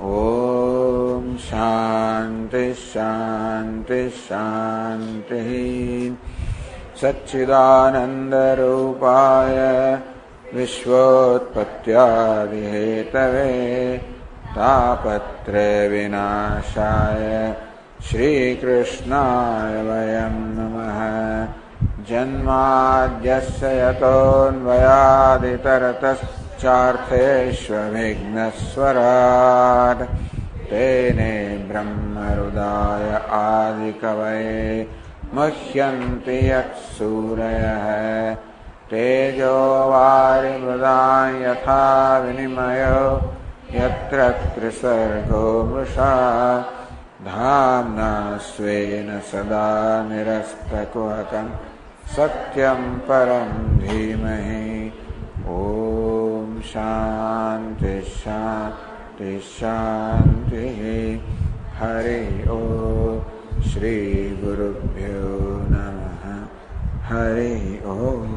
ઓમ શાંતિ શાંતિ શાંતિ. સચ્ચિદાનંદરૂપાય વિશ્વોત્પત્યાદિહેતવે તાપત્રય વિનાશાય શ્રીકૃષ્ણાય વયં નમઃ. જન્માદ્યસ્ય યતોન્વયાદિતરતશ્ચાર્થેષ્વવિઘ્નસ્વરાટ તેને બ્રહ્મહૃદાય આદિકવયે મુહ્યન્તિ યત્સૂરયઃ તેજો વારિમૃદાં યથા વિનિમયો यत्र त्रिसर्गो मृषा धाम्ना स्वेन सदा निरस्तकुहकं सत्यं परं धीमहि. ओम शांति शांति शांति. हरि ओम. श्री गुरुभ्यो नमः. हरि ओम.